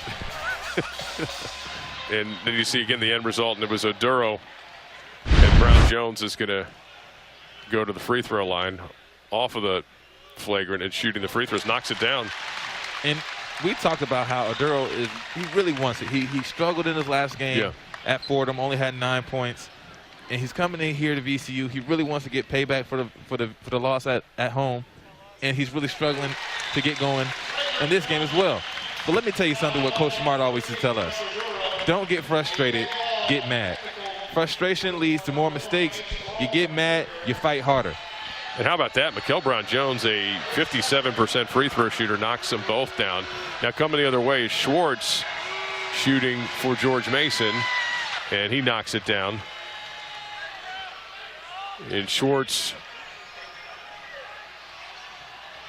And then you see again the end result, and it was Oduro. And Brown-Jones is going to go to the free throw line off of the flagrant and shooting the free throws, knocks it down. And we talked about how Oduro he really wants it. He struggled in his last game at Fordham, only had 9 points. And he's coming in here to VCU. He really wants to get payback for the loss at home. And he's really struggling to get going in this game as well. But let me tell you something what Coach Smart always used to tell us. Don't get frustrated, get mad. Frustration leads to more mistakes. You get mad, you fight harder. And how about that? Mikeal Brown-Jones, a 57% free throw shooter, knocks them both down. Now coming the other way is Schwartz shooting for George Mason, and he knocks it down. And Schwartz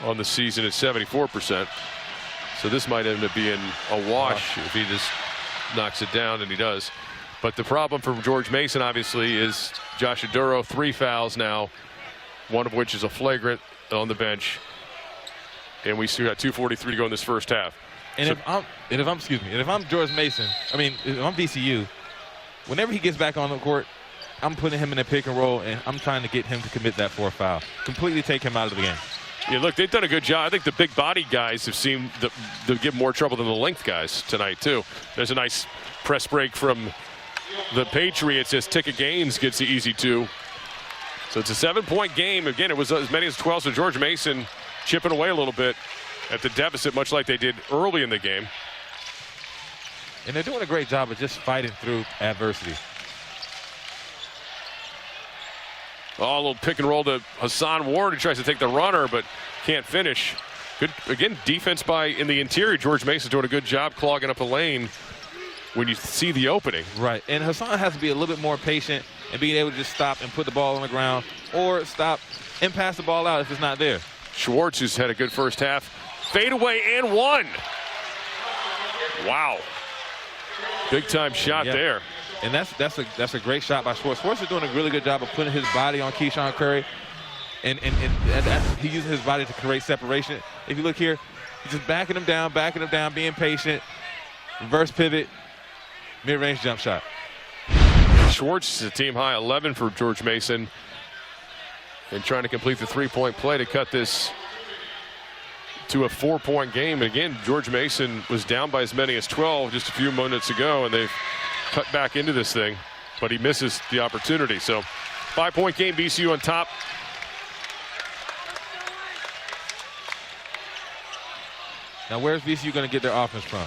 on the season at 74%. So this might end up being a wash if he just knocks it down, and he does. But the problem for George Mason, obviously, is Josh Oduro, 3 fouls now, one of which is a flagrant on the bench. And we still got 2:43 to go in this first half. And if I'm George Mason, if I'm VCU, whenever he gets back on the court, I'm putting him in a pick and roll, and I'm trying to get him to commit that 4th foul. Completely take him out of the game. Yeah, look, they've done a good job. I think the big body guys have seemed to give more trouble than the length guys tonight, too. There's a nice press break from the Patriots as Ticket Gaines gets the easy 2. So it's a 7-point game. Again, it was as many as 12, so George Mason chipping away a little bit at the deficit, much like they did early in the game. And they're doing a great job of just fighting through adversity. Oh, a little pick and roll to Hassan Ward, who tries to take the runner, but can't finish. Good, again, defense in the interior. George Mason doing a good job clogging up the lane when you see the opening. Right, and Hassan has to be a little bit more patient and being able to just stop and put the ball on the ground or stop and pass the ball out if it's not there. Schwartz, who's had a good first half. Fade away and 1. Wow. Big time shot there. And that's a great shot by Schwartz. Schwartz is doing a really good job of putting his body on Keyshawn Curry, and he uses his body to create separation. If you look here, he's just backing him down, being patient, reverse pivot, mid-range jump shot. Schwartz is a team high 11 for George Mason, and trying to complete the 3-point play to cut this to a 4-point game. And again, George Mason was down by as many as 12 just a few minutes ago, and they've cut back into this thing, but he misses the opportunity. So 5-point game, VCU on top. Now where's VCU going to get their offense from?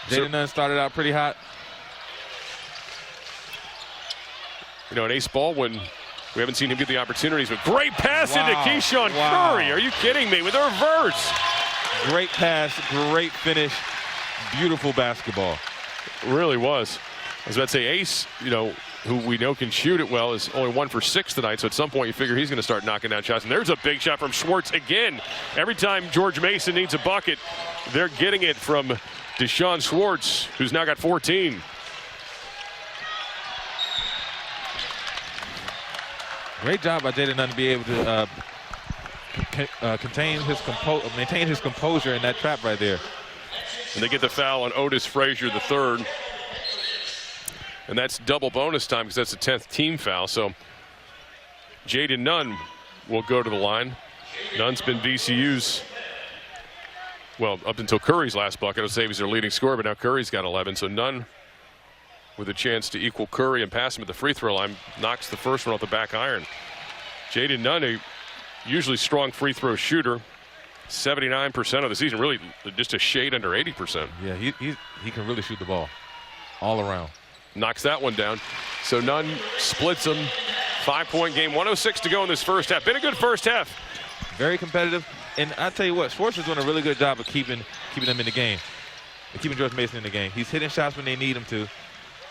Jaden Nunn started out pretty hot. You know, and Ace Baldwin, we haven't seen him get the opportunities, but great pass into Keyshawn Curry. Are you kidding me? With a reverse. Great pass, great finish, beautiful basketball. Really was. I was about to say Ace, you know, who we know can shoot it well, is only 1 for 6 tonight. So at some point you figure he's going to start knocking down shots. And there's a big shot from Schwartz again. Every time George Mason needs a bucket, they're getting it from Deshaun Schwartz, who's now got 14. Great job by Jaden Nunn to be able to maintain his composure in that trap right there. And they get the foul on Otis Frazier III. And that's double bonus time because that's the 10th team foul. So Jaden Nunn will go to the line. Nunn's been VCU's, well, up until Curry's last bucket. I'll say he's their leading scorer, but now Curry's got 11. So Nunn, with a chance to equal Curry and pass him at the free throw line, knocks the first one off the back iron. Jaden Nunn, a usually strong free throw shooter, 79% of the season, really just a shade under 80%. Yeah, he can really shoot the ball all around. Knocks that one down. So Nunn splits them. 5-point game, 1:06 to go in this first half. Been a good first half. Very competitive. And I tell you what, Schwartz is doing a really good job of keeping them in the game, and keeping George Mason in the game. He's hitting shots when they need him to,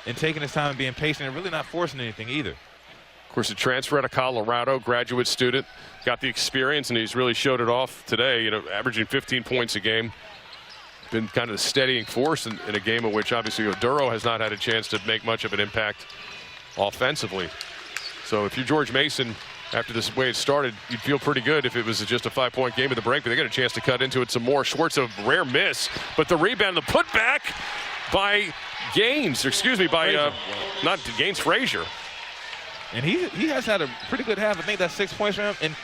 and taking his time and being patient, and really not forcing anything either. Of course, a transfer out of Colorado, graduate student, got the experience, and he's really showed it off today. You know, averaging 15 points a game. Been kind of a steadying force in a game in which obviously Oduro has not had a chance to make much of an impact offensively. So if you're George Mason, after this way it started, you'd feel pretty good if it was just a 5-point game at the break, but they got a chance to cut into it some more. Schwartz, a rare miss, but the rebound, the putback by Gaines, excuse me, by not Gaines, Frazier. And he has had a pretty good half. I think that's 6 points for him, and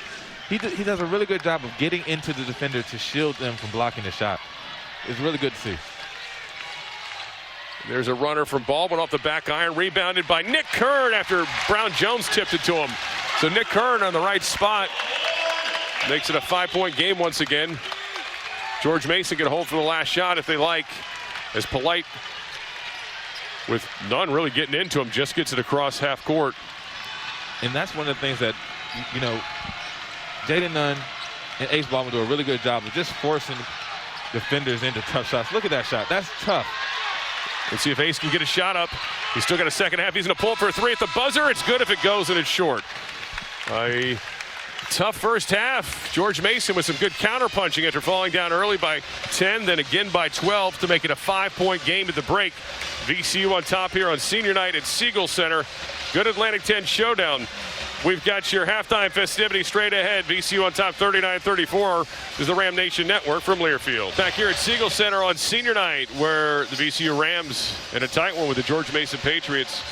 he does a really good job of getting into the defender to shield them from blocking the shot. It's really good to see. There's a runner from Baldwin off the back iron, rebounded by Nick Kern after Brown-Jones tipped it to him. So Nick Kern on the right spot makes it a 5-point game once again. George Mason can hold for the last shot if they like, as Polite, with none really getting into him, just gets it across half court. And that's one of the things that, you know, Jaden Nunn and Ace Baldwin do a really good job of just forcing defenders into tough shots. Look at that shot. That's tough. Let's see if Ace can get a shot up. He's still got a second half. He's going to pull for a three at the buzzer. It's good if it goes, and it's short. A tough first half. George Mason with some good counter-punching after falling down early by 10, then again by 12 to make it a 5-point game at the break. VCU on top here on senior night at Siegel Center. Good Atlantic 10 showdown. We've got your halftime festivity straight ahead. VCU on top 39-34 is the Ram Nation Network from Learfield. Back here at Siegel Center on senior night, where the VCU Rams in a tight one with the George Mason Patriots.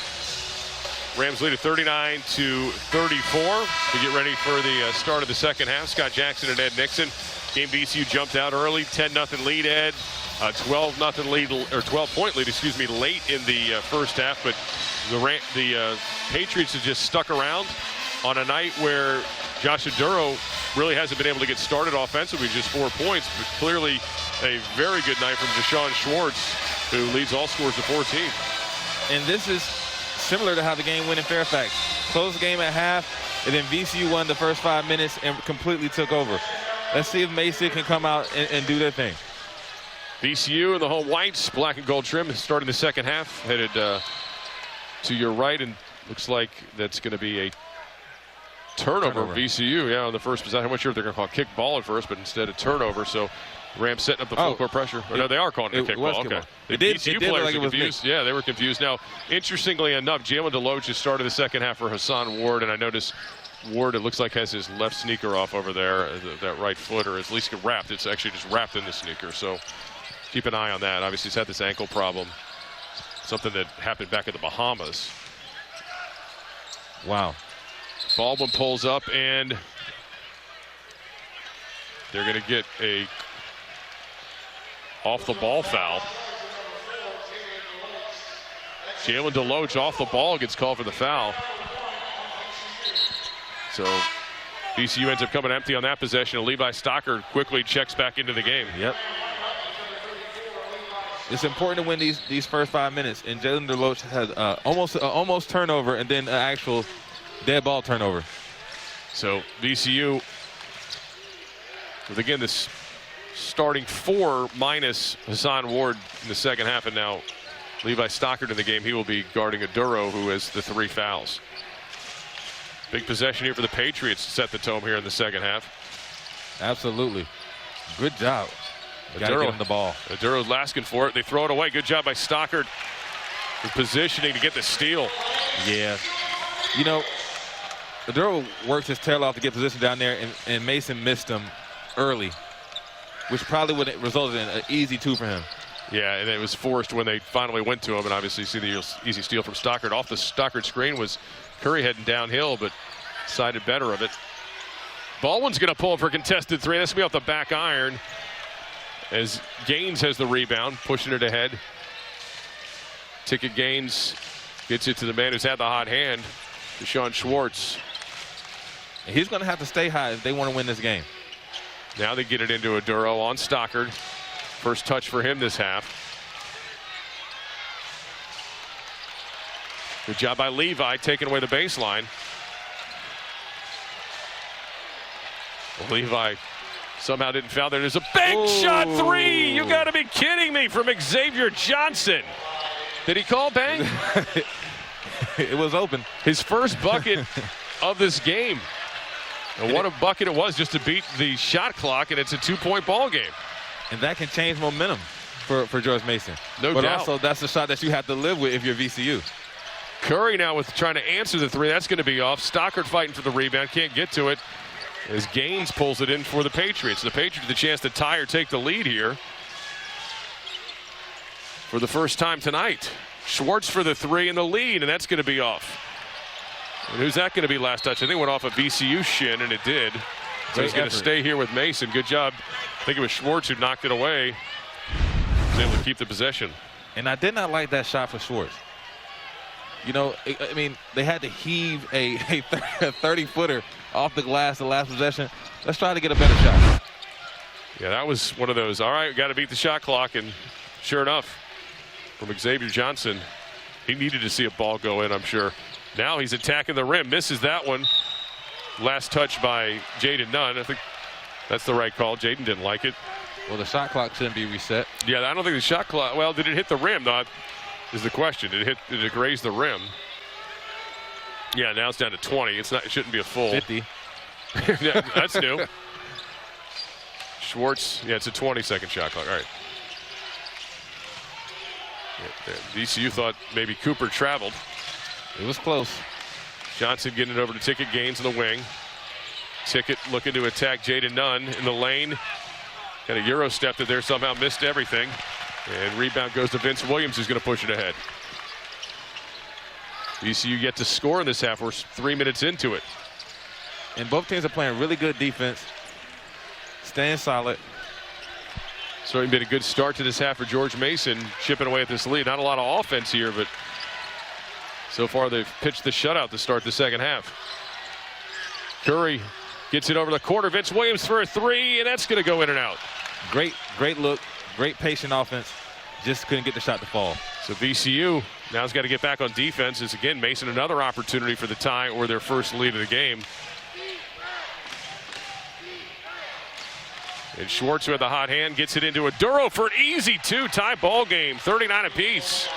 Rams lead at 39-34. We get ready for the start of the second half. Scott Jackson and Ed Nixon. Game VCU jumped out early, 10-0 lead, Ed. 12-0 lead, or 12-point lead, excuse me, late in the first half. But the Patriots have just stuck around on a night where Josh Oduro really hasn't been able to get started offensively, just 4 points, but clearly a very good night from Deshaun Schwartz, who leads all scorers to 14. And this is similar to how the game went in Fairfax. Closed the game at half, and then VCU won the first 5 minutes and completely took over. Let's see if Mason can come out and do their thing. VCU and the home whites, black and gold trim, starting the second half, headed to your right, and looks like that's going to be a turnover. VCU, yeah, on the first possession. I'm not sure if they're going to call it kick ball at first, but instead a turnover. So Rams setting up the full court pressure. No, they are calling it a kick ball. Okay. The VCU players are confused. Yeah, they were confused. Now, interestingly enough, Jalen Deloach has started the second half for Hassan Ward, and I noticed Ward, it looks like, has his left sneaker off over there, that right foot, or at least wrapped. It's actually just wrapped in the sneaker. So keep an eye on that. Obviously, he's had this ankle problem, something that happened back in the Bahamas. Wow. Baldwin pulls up, and they're going to get a off-the-ball foul. Jalen Deloach off the ball gets called for the foul. So VCU ends up coming empty on that possession, and Levi Stockard quickly checks back into the game. Yep. It's important to win these first 5 minutes, and Jalen Deloach has almost turnover and then an actual dead ball turnover. So VCU with, again, this starting 4 minus Hassan Ward in the second half, and now Levi Stockard in the game. He will be guarding Oduro, who has the 3 fouls. Big possession here for the Patriots to set the tone here in the second half. Absolutely. Good job. Gotta get him the ball. Oduro's asking for it. They throw it away. Good job by Stockard in positioning to get the steal. Yeah. You know, Oduro worked his tail off to get position down there, and Mason missed him early, which probably would have resulted in an easy 2 for him. Yeah, and it was forced when they finally went to him, and obviously see the easy steal from Stockard. Off the Stockard screen was Curry heading downhill, but decided better of it. Baldwin's going to pull for a contested 3. That's going to be off the back iron, as Gaines has the rebound, pushing it ahead. Ticket Gaines gets it to the man who's had the hot hand, Deshaun Schwartz. And he's going to have to stay high if they want to win this game. Now they get it into Oduro on Stockard. First touch for him this half. Good job by Levi taking away the baseline. Well, Levi somehow didn't foul there. There's a big shot three. You got to be kidding me, from Xavier Johnson. Did he call bang? It was open. His first bucket of this game. And what a bucket it was, just to beat the shot clock, and it's a 2-point ball game. And that can change momentum for George Mason. No but doubt. Also, that's the shot that you have to live with if you're VCU. Curry now with trying to answer the three. That's going to be off. Stockard fighting for the rebound. Can't get to it as Gaines pulls it in for the Patriots. The Patriots the chance to tie or take the lead here for the first time tonight. Schwartz for the three in the lead, and that's going to be off. And who's that going to be last touch? I think it went off a VCU shin, and it did. So he's going to stay here with Mason. Good job. I think it was Schwartz who knocked it away. He was able to keep the possession. And I did not like that shot for Schwartz. You know, I mean, they had to heave a 30-footer off the glass the last possession. Let's try to get a better shot. Yeah, that was one of those, all right, we got to beat the shot clock. And sure enough, from Xavier Johnson, he needed to see a ball go in, I'm sure. Now he's attacking the rim. Misses that one. Last touch by Jaden Nunn. I think that's the right call. Jaden didn't like it. Well, the shot clock shouldn't be reset. Yeah, I don't think the shot clock, well, did it hit the rim, though, is the question. Did it graze the rim? Yeah, now it's down to 20. It shouldn't be a full. 50. Yeah, that's new. Schwartz, yeah, it's a 20-second shot clock. All right. Yeah, VCU thought maybe Cooper traveled. It was close. Johnson getting it over to Ticket Gaines in the wing. Ticket looking to attack Jaden Nunn in the lane. Got a Euro stepped it there, somehow missed everything. And rebound goes to Vince Williams, who's going to push it ahead. VCU yet to score in this half. We're 3 minutes into it. And both teams are playing really good defense, staying solid. Certainly been a good start to this half for George Mason, chipping away at this lead. Not a lot of offense here, but so far they've pitched the shutout to start the second half. Curry gets it over the corner. Vince Williams for a three, and that's going to go in and out. Great look, great patient offense. Just couldn't get the shot to fall. So VCU now has got to get back on defense. As again, Mason another opportunity for the tie or their first lead of the game. And Schwartz with a hot hand gets it into Aduro for an easy two. Tie ball game, 39 apiece.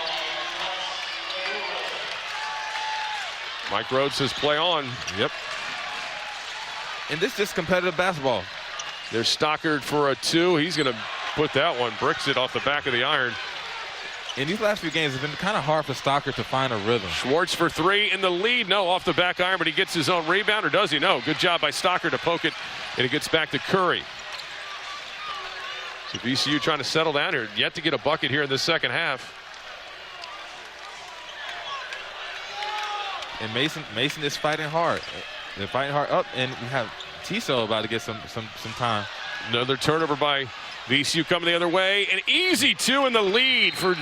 Mike Rhodes says play on. Yep. And this is competitive basketball. There's Stockard for a two. He's going to put that one, bricks it off the back of the iron. In these last few games, it's been kind of hard for Stockard to find a rhythm. Schwartz for three in the lead. No, off the back iron, but he gets his own rebound, or does he? No. Good job by Stockard to poke it, and it gets back to Curry. So VCU trying to settle down here. Yet to get a bucket here in the second half. And Mason is fighting hard. They're fighting hard up, and we have Tiso about to get some time. Another turnover by VCU coming the other way. An easy two in the lead for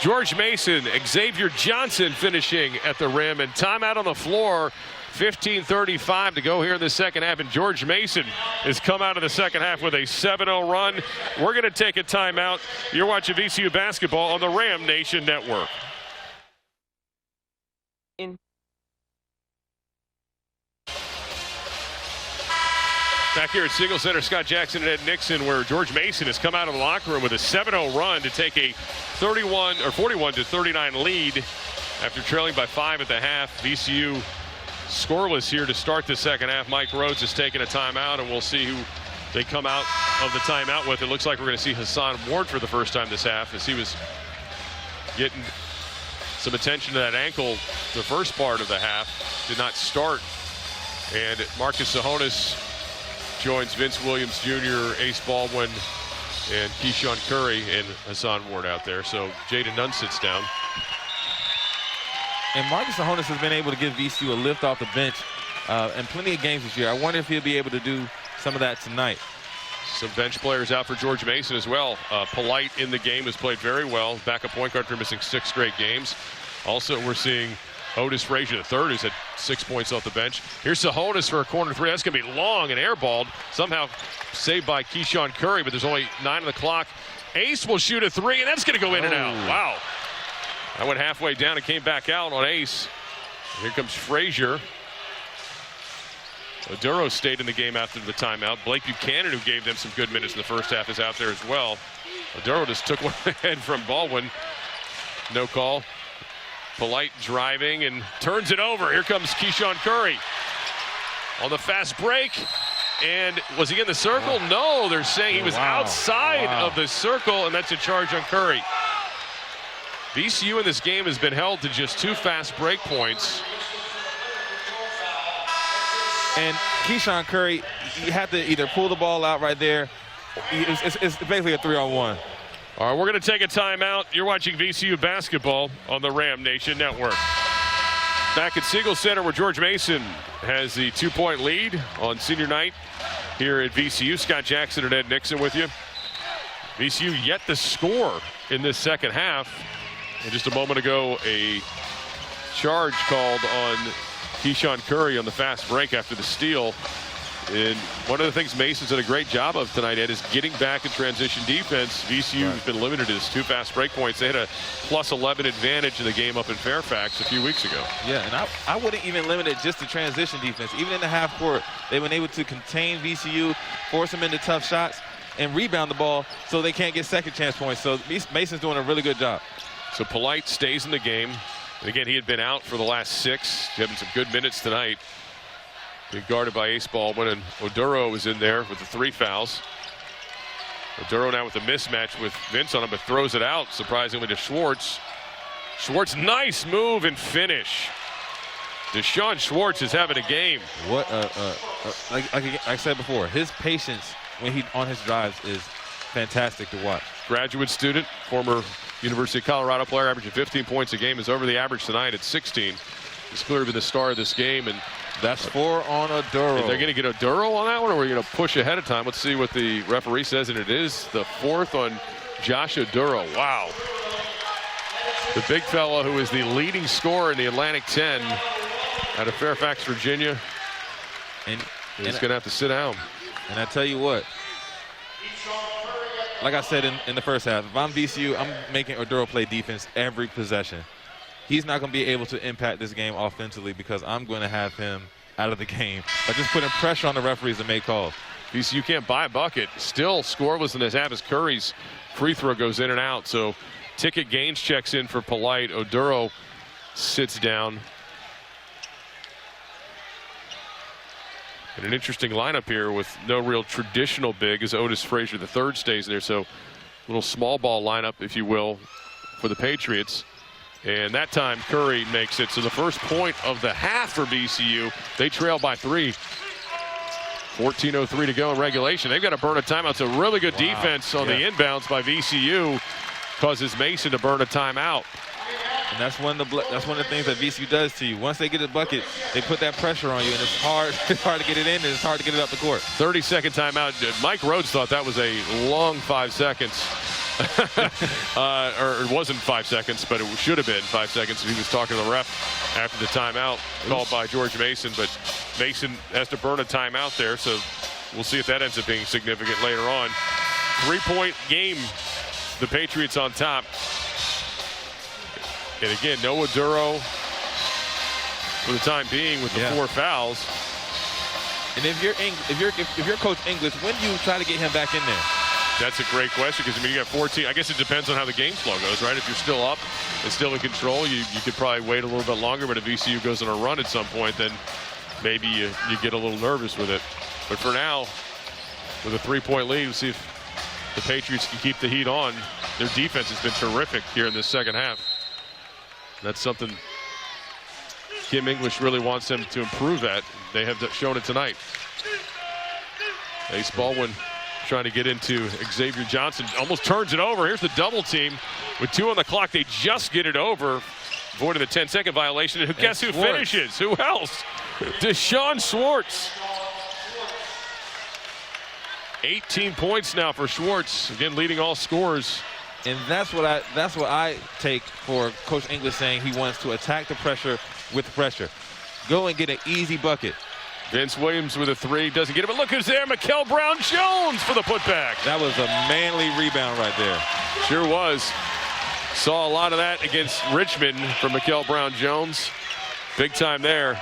George Mason. Xavier Johnson finishing at the rim, and timeout on the floor. 15:35 to go here in the second half, and George Mason has come out of the second half with a 7-0 run. We're going to take a timeout. You're watching VCU basketball on the Ram Nation Network. Back here at Siegel Center, Scott Jackson and Ed Nixon, where George Mason has come out of the locker room with a 7-0 run to take a 41-to-39 lead after trailing by 5 at the half. VCU scoreless here to start the second half. Mike Rhodes has taken a timeout, and we'll see who they come out of the timeout with. It looks like we're going to see Hassan Ward for the first time this half, as he was getting some attention to that ankle the first part of the half. Did not start. And Marcus Sahonis joins Vince Williams Jr., Ace Baldwin, and Keyshawn Curry, and Hassan Ward out there. So Jaden Nunn sits down. And Marcus Sahonis has been able to give VCU a lift off the bench in plenty of games this year. I wonder if he'll be able to do some of that tonight. Some bench players out for George Mason as well. Polite in the game has played very well. Backup point guard for missing 6 straight games. Also, we're seeing Otis Frazier III, who's had 6 points off the bench. Here's Sahonis for a corner three. That's going to be long and airballed. Somehow saved by Keyshawn Curry, but there's only 9 on the clock. Ace will shoot a three, and that's going to go in and out. Wow. I went halfway down and came back out on ace. Here comes Frazier. Oduro stayed in the game after the timeout. Blake Buchanan, who gave them some good minutes in the first half, is out there as well. Oduro just took one ahead from Baldwin. No call. Polite driving and turns it over. Here comes Keyshawn Curry on the fast break. And was he in the circle? No, they're saying he was outside of the circle, and that's a charge on Curry. VCU in this game has been held to just 2 fast break points. And Keyshawn Curry, you have to either pull the ball out right there. It's basically a 3-on-1. All right, we're going to take a timeout. You're watching VCU basketball on the Ram Nation Network. Back at Siegel Center, where George Mason has the 2-point lead on senior night here at VCU. Scott Jackson and Ed Nixon with you. VCU yet to score in this second half. And just a moment ago, a charge called on Keyshawn Curry on the fast break after the steal. And one of the things Mason's done a great job of tonight, Ed, is getting back in transition defense. VCU has been limited to 2 fast break points. They had a +11 advantage in the game up in Fairfax a few weeks ago. Yeah, and I wouldn't even limit it just to transition defense. Even in the half court, they've been able to contain VCU, force them into tough shots, and rebound the ball so they can't get second chance points. So Mason's doing a really good job. So Polite stays in the game. And again, he had been out for the last 6, having some good minutes tonight. Being guarded by Ace Baldwin, and Oduro was in there with the 3 fouls. Oduro now with a mismatch with Vince on him, but throws it out, surprisingly, to Schwartz. Schwartz, nice move and finish. Deshaun Schwartz is having a game. What, like I said before, his patience when he on his drives is fantastic to watch. Graduate student, former University of Colorado player, averaging 15 points a game, is over the average tonight at 16. He's clearly been the star of this game, and that's 4 on Oduro. They're going to get Oduro on that one, or are we going to push ahead of time? Let's see what the referee says, and it is the 4th on Josh Oduro. Wow. The big fella who is the leading scorer in the Atlantic 10 out of Fairfax, Virginia, and he's going to have to sit down. And I tell you what, like I said in the first half, if I'm VCU, I'm making Oduro play defense every possession. He's not going to be able to impact this game offensively because I'm going to have him out of the game by just putting pressure on the referees to make calls. VCU can't buy a bucket. Still scoreless in this half as Curry's free throw goes in and out. So Ticket Gaines checks in for Polite. Oduro sits down. And an interesting lineup here with no real traditional big as Otis Frazier III stays there. So a little small ball lineup, if you will, for the Patriots. And that time Curry makes it. So the first point of the half for VCU. They trail by 3. 14:03 to go in regulation. They've got to burn a timeout. It's a really good defense on the inbounds by VCU. Causes Mason to burn a timeout. And that's one of the things that VCU does to you. Once they get a bucket, they put that pressure on you, and it's hard to get it in, and it's hard to get it up the court. 30-second timeout. Mike Rhodes thought that was a long 5 seconds. Or it wasn't 5 seconds, but it should have been 5 seconds. He was talking to the ref after the timeout called by George Mason, but Mason has to burn a timeout there, so we'll see if that ends up being significant later on. 3-point game, the Patriots on top. And again, no Oduro for the time being with the 4 fouls. And if you're Coach English, when do you try to get him back in there? That's a great question because, I mean, you got 14. I guess it depends on how the game flow goes, right? If you're still up and still in control, you could probably wait a little bit longer. But if VCU goes on a run at some point, then maybe you get a little nervous with it. But for now, with a 3-point lead, we'll see if the Patriots can keep the heat on. Their defense has been terrific here in this second half. That's something Kim English really wants them to improve at. They have shown it tonight. Ace Baldwin trying to get into Xavier Johnson. Almost turns it over. Here's the double team. With 2 on the clock, they just get it over. Avoiding the 10-second violation. And guess who finishes? Who else? Deshaun Schwartz. 18 points now for Schwartz. Again, leading all scorers. And that's what I take for Coach English saying he wants to attack the pressure with pressure. Go and get an easy bucket. Vince Williams with a 3, doesn't get it, but look who's there, Mikeal Brown-Jones for the putback. That was a manly rebound right there. Sure was. Saw a lot of that against Richmond from Mikeal Brown-Jones. Big time there.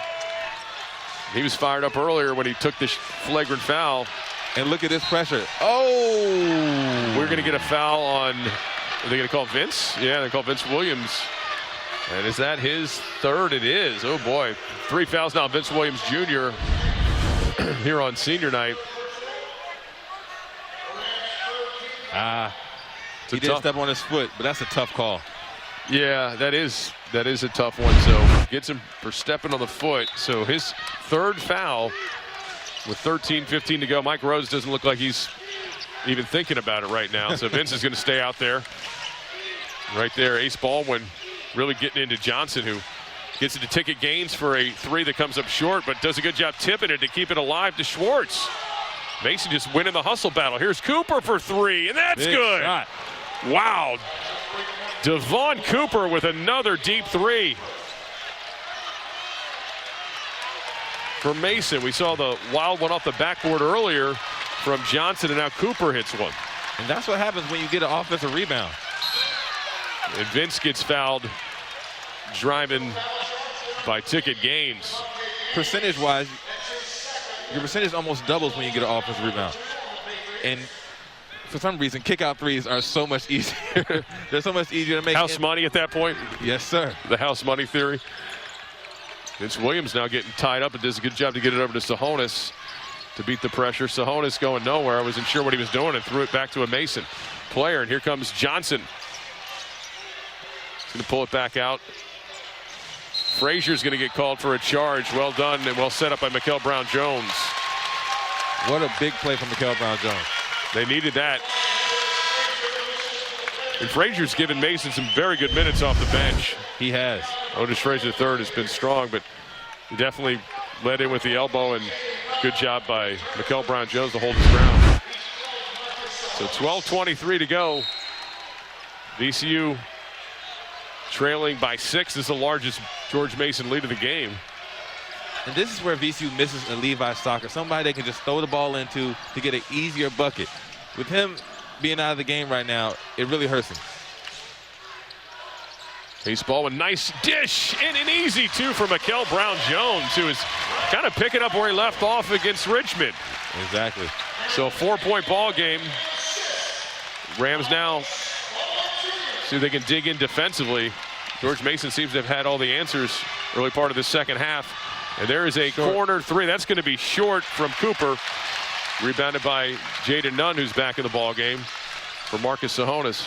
He was fired up earlier when he took the flagrant foul. And look at this pressure. Oh! We're going to get a foul on, are they going to call Vince? Yeah, they call Vince Williams. And is that his third? It is. Oh, boy. 3 fouls now. Vince Williams Jr. here on senior night. He did step on his foot, but that's a tough call. Yeah, that is a tough one. So gets him for stepping on the foot. So his third foul with 13:15 to go. Mike Rose doesn't look like he's even thinking about it right now. So Vince is going to stay out there. Right there, Ace Baldwin really getting into Johnson, who gets into ticket gains for a 3 that comes up short, but does a good job tipping it to keep it alive to Schwartz. Mason just winning the hustle battle. Here's Cooper for 3, and that's Big good. shot. Wow. Devon Cooper with another deep 3. For Mason, we saw the wild one off the backboard earlier from Johnson, and now Cooper hits one. And that's what happens when you get an offensive rebound. And Vince gets fouled driving by ticket gains. Percentage-wise, your percentage almost doubles when you get an offensive rebound. And for some reason, kick-out threes are so much easier. They're so much easier to make. House money at that point? Yes, sir. The house money theory. Vince Williams now getting tied up and does a good job to get it over to Sahonis to beat the pressure. Sahonis going nowhere. I wasn't sure what he was doing and threw it back to a Mason player. And here comes Johnson. He's going to pull it back out. Frazier's going to get called for a charge. Well done and well set up by Mikeal Brown-Jones. What a big play from Mikeal Brown-Jones. They needed that. And Frazier's given Mason some very good minutes off the bench. He has. Otis Frazier III has been strong, but he definitely led in with the elbow, and good job by Mikeal Brown-Jones to hold his ground. So 12:23 to go. VCU trailing by 6. This is the largest George Mason lead of the game. And this is where VCU misses a Levi Stalker, somebody they can just throw the ball into to get an easier bucket. With him being out of the game right now, it really hurts him. Ace Baldwin, nice dish, and an easy 2 for Mikeal Brown-Jones, who is kind of picking up where he left off against Richmond. Exactly. So a 4-point ball game. Rams now see if they can dig in defensively. George Mason seems to have had all the answers early part of the second half. And there is a corner 3. That's going to be short from Cooper. Rebounded by Jaden Nunn, who's back in the ball game for Marcus Sahonis.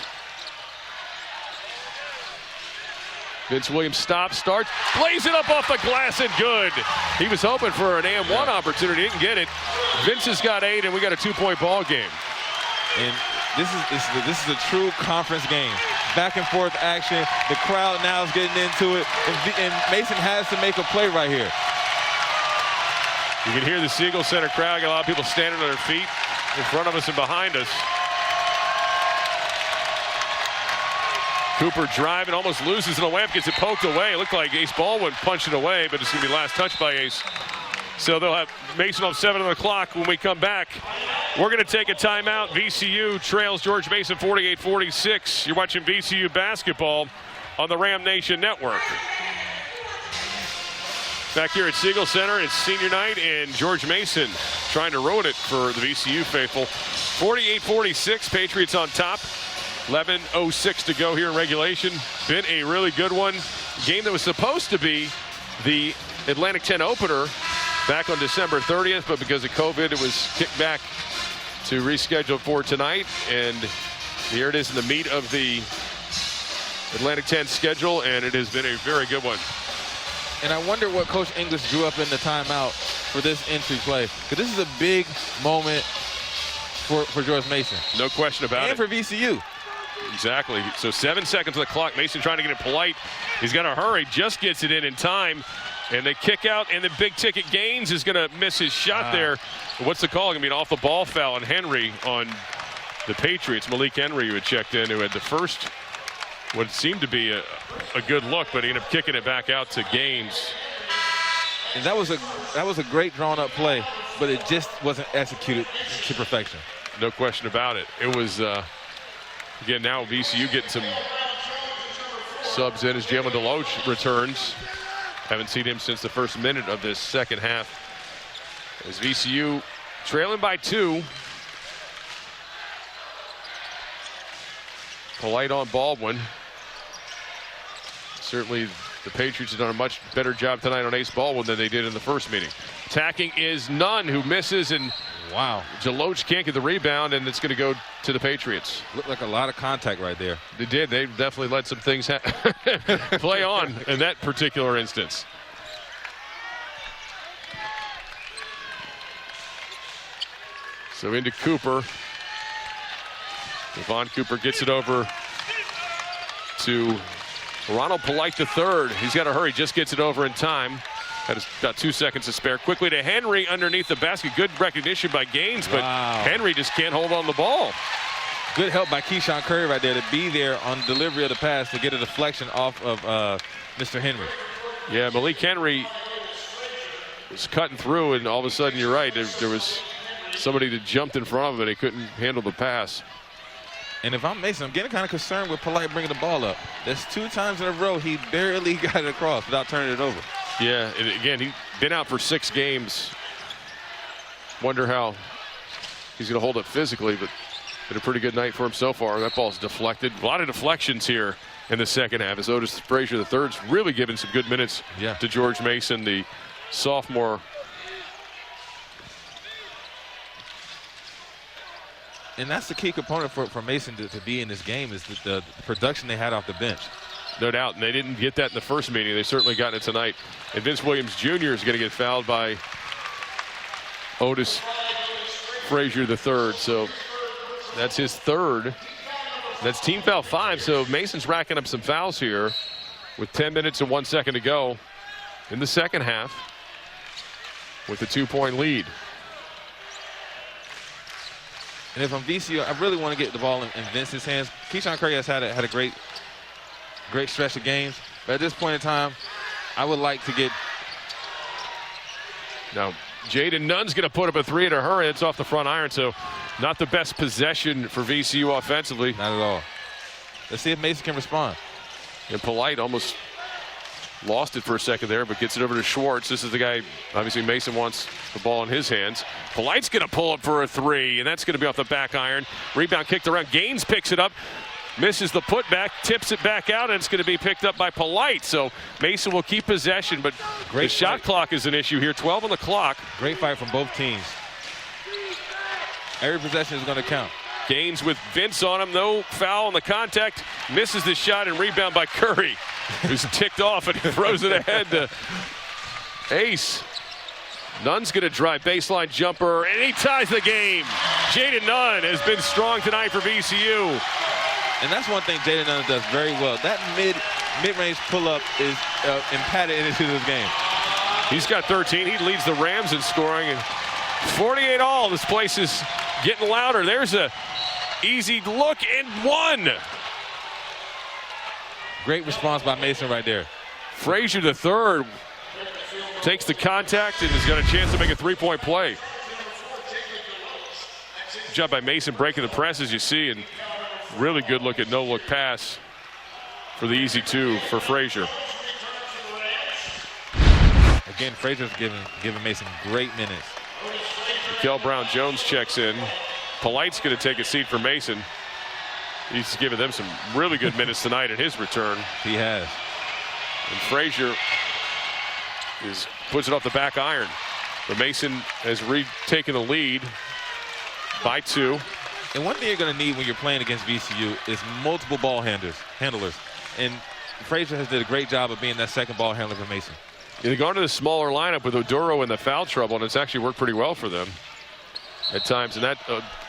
Vince Williams stops, starts, plays it up off the glass, and good. He was hoping for an AM1 opportunity, didn't get it. Vince has got 8, and we got a 2-point ball game. And this is a true conference game. Back and forth action. The crowd now is getting into it, and Mason has to make a play right here. You can hear the Siegel Center crowd. Got a lot of people standing on their feet in front of us and behind us. Cooper driving, almost loses in the layup, gets it poked away. It looked like Ace Baldwin punched it away, but it's going to be last touch by Ace. So they'll have Mason on 7 on the clock when we come back. We're going to take a timeout. VCU trails George Mason 48-46. You're watching VCU basketball on the Ram Nation Network. Back here at Siegel Center, it's senior night, and George Mason trying to ruin it for the VCU faithful. 48-46, Patriots on top. 11:06 to go here in regulation. Been a really good one. Game that was supposed to be the Atlantic 10 opener back on December 30th, but because of COVID, it was kicked back to reschedule for tonight. And here it is in the meat of the Atlantic 10 schedule, and it has been a very good one. And I wonder what Coach English drew up in the timeout for this entry play. Because this is a big moment for George Mason. No question about it. And for VCU. Exactly. So 7 seconds on the clock. Mason trying to get it polite. He's got to hurry. Just gets it in time. And they kick out, and the big ticket Gaines is going to miss his shot there. What's the call? Going to be an off-the-ball foul on Henry on the Patriots. Malik Henry, who had checked in, who had the first, what seemed to be a good look, but he ended up kicking it back out to Gaines. And that was a great drawn-up play, but it just wasn't executed to perfection. No question about it. It was, again, now VCU getting some Subs in as Jalen Deloach returns. Haven't seen him since the first minute of this second half. As VCU trailing by 2. Polite on Baldwin. Certainly the Patriots have done a much better job tonight on Ace Baldwin than they did in the first meeting. Attacking is Nunn, who misses, and wow, Deloach can't get the rebound, and it's going to go to the Patriots. Looked like a lot of contact right there. They did. They definitely let some things play on in that particular instance. So into Cooper. Devon Cooper gets it over to Ronald Polite III. He's got to hurry, just gets it over in time. Had about 2 seconds to spare. Quickly to Henry underneath the basket. Good recognition by Gaines, but Henry just can't hold on the ball. Good help by Keyshawn Curry right there to be there on delivery of the pass to get a deflection off of Mr. Henry. Yeah, Malik Henry was cutting through, and all of a sudden, you're right, there was somebody that jumped in front of him, and he couldn't handle the pass. And if I'm Mason, I'm getting kind of concerned with Polite bringing the ball up. That's 2 times in a row he barely got it across without turning it over. Yeah, and again, he's been out for 6 games. Wonder how he's going to hold it physically, but been a pretty good night for him so far. That ball's deflected. A lot of deflections here in the second half as Otis Frazier III's really giving some good minutes to George Mason, the sophomore. And that's the key component for Mason to be in this game is the production they had off the bench. No doubt, and they didn't get that in the first meeting. They certainly got it tonight. And Vince Williams Jr. is going to get fouled by Otis Frazier III. So that's his 3rd. That's team foul 5. So Mason's racking up some fouls here with 10 minutes and 1 second to go in the second half with a 2-point lead. And if I'm VCU, I really want to get the ball in Vince's hands. Keyshawn Curry has had a great stretch of games. But at this point in time, I would like to get. Now, Jaden Nunn's going to put up a 3 in a hurry. It's off the front iron, so not the best possession for VCU offensively. Not at all. Let's see if Mason can respond. And Polite almost lost it for a second there, but gets it over to Schwartz. This is the guy, obviously Mason wants the ball in his hands. Polite's going to pull up for a 3, and that's going to be off the back iron. Rebound kicked around. Gaines picks it up, misses the putback, tips it back out, and it's going to be picked up by Polite. So Mason will keep possession, but the shot clock is an issue here. 12 on the clock. Great fight from both teams. Every possession is going to count. Gaines with Vince on him. No foul on the contact. Misses the shot, and rebound by Curry, who's ticked off, and he throws it ahead to Ace. Nunn's going to drive baseline jumper, and he ties the game. Jaden Nunn has been strong tonight for VCU. And that's one thing Jaden Nunn does very well. That mid-range pull-up is imparted into this game. He's got 13. He leads the Rams in scoring. And 48 all. This place is getting louder. There's a easy look and 1. Great response by Mason right there. Frazier III takes the contact and has got a chance to make a 3-point play. Good job by Mason breaking the press, as you see, and really good look at no-look pass for the easy 2 for Frazier. Again, Frazier's giving Mason great minutes. Mikeal Brown-Jones checks in. Polite's going to take a seat for Mason. He's given them some really good minutes tonight in his return. He has. And Frazier puts it off the back iron. But Mason has retaken the lead by 2. And one thing you're going to need when you're playing against VCU is multiple ball handlers. And Frazier has did a great job of being that second ball handler for Mason. They've gone to the smaller lineup with Oduro in the foul trouble, and it's actually worked pretty well for them at times. And that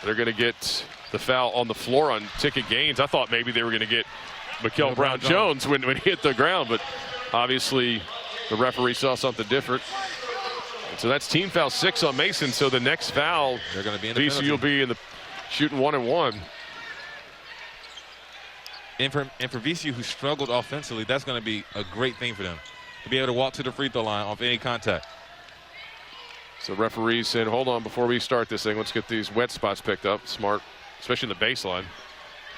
they're going to get the foul on the floor on Ticket Gaines. I thought maybe they were going to get Mikeal Brown-Jones when he hit the ground, but obviously the referee saw something different. And so that's team foul 6 on Mason. So the next foul, they're going to be in the VCU will be in the shooting 1-and-1. And for VCU, who struggled offensively, that's going to be a great thing for them to be able to walk to the free throw line off any contact. So referees said, hold on, before we start this thing, let's get these wet spots picked up. Smart, especially in the baseline.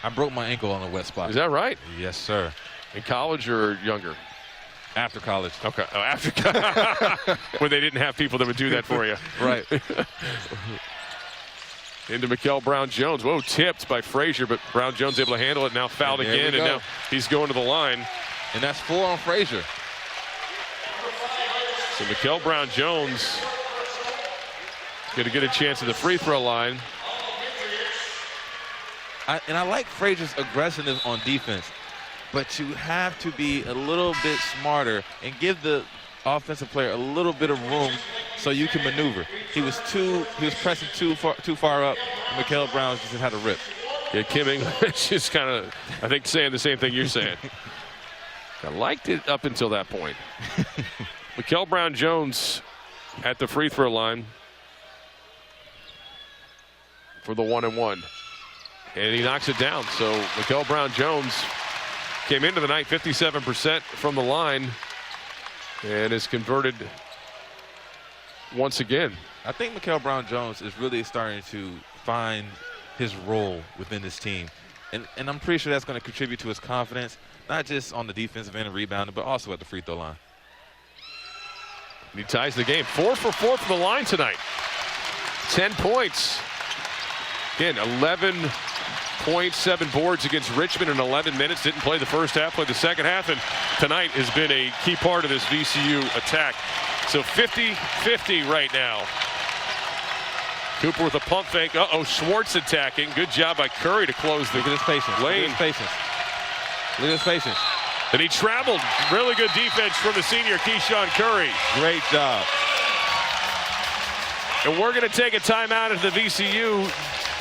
I broke my ankle on a wet spot. Is that right? Yes, sir. In college or younger? After college. Okay. Oh, after when they didn't have people that would do that for you. Right. Into Mikeal Brown-Jones. Whoa, tipped by Frazier, but Brown-Jones able to handle it. Now fouled again, and now he's going to the line. And that's 4 on Frazier. So Mikeal Brown-Jones going to get a chance at the free throw line. I like Frazier's aggressiveness on defense, but you have to be a little bit smarter and give the offensive player a little bit of room so you can maneuver. He was pressing too far up. Mikeal Brown just had a rip. Yeah, Kim English is kind of, I think, saying the same thing you're saying. I liked it up until that point. Mikeal Brown-Jones at the free throw line for the 1-and-1. And he knocks it down. So Mikeal Brown-Jones came into the night 57% from the line and is converted once again. I think Mikeal Brown-Jones is really starting to find his role within this team. And I'm pretty sure that's going to contribute to his confidence, not just on the defensive end and rebounding, but also at the free throw line. He ties the game. 4 for 4 from the line tonight. 10 points. Again, 11.7 boards against Richmond in 11 minutes. Didn't play the first half, played the second half, and tonight has been a key part of this VCU attack. So 50-50 right now. Cooper with a pump fake. Uh-oh, Schwartz attacking. Good job by Curry to close the Look at his patience. lane. Look at his patience. Look at his patience. And he traveled. Really good defense from the senior, Keyshawn Curry. Great job. And we're going to take a timeout at the VCU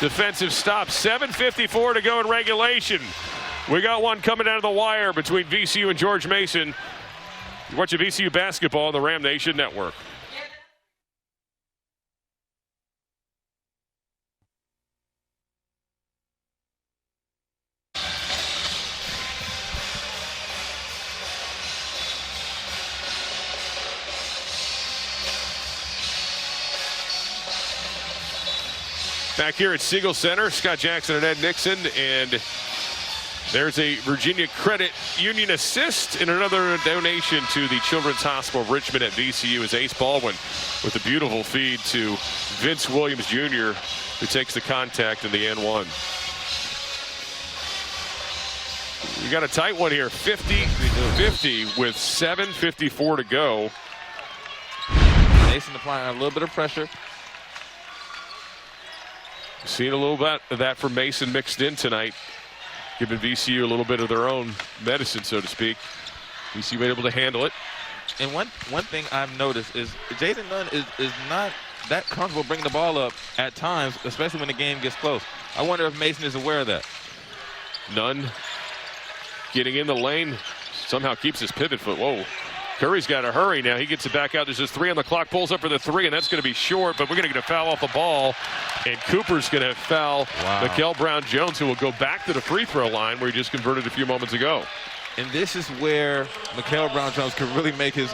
defensive stop. 7:54 to go in regulation. We got one coming down to the wire between VCU and George Mason. You're watching VCU basketball on the Ram Nation Network. Back here at Siegel Center, Scott Jackson and Ed Nixon, and there's a Virginia Credit Union assist and another donation to the Children's Hospital of Richmond at VCU as Ace Baldwin with a beautiful feed to Vince Williams Jr., who takes the contact in the N1. You got a tight one here, 50-50 with 7:54 to go. Mason applying a little bit of pressure. Seen a little bit of that from Mason mixed in tonight, giving VCU a little bit of their own medicine, so to speak. VCU able to handle it. And one thing I've noticed is Jason Nunn is not that comfortable bringing the ball up at times, especially when the game gets close. I wonder if Mason is aware of that. Nunn getting in the lane, somehow keeps his pivot foot. Whoa. Curry's got to hurry now. He gets it back out. There's just 3 on the clock. Pulls up for the 3, and that's going to be short, but we're going to get a foul off the ball. And Cooper's going to foul Mikeal Brown-Jones, who will go back to the free throw line where he just converted a few moments ago. And this is where Mikeal Brown-Jones can really make his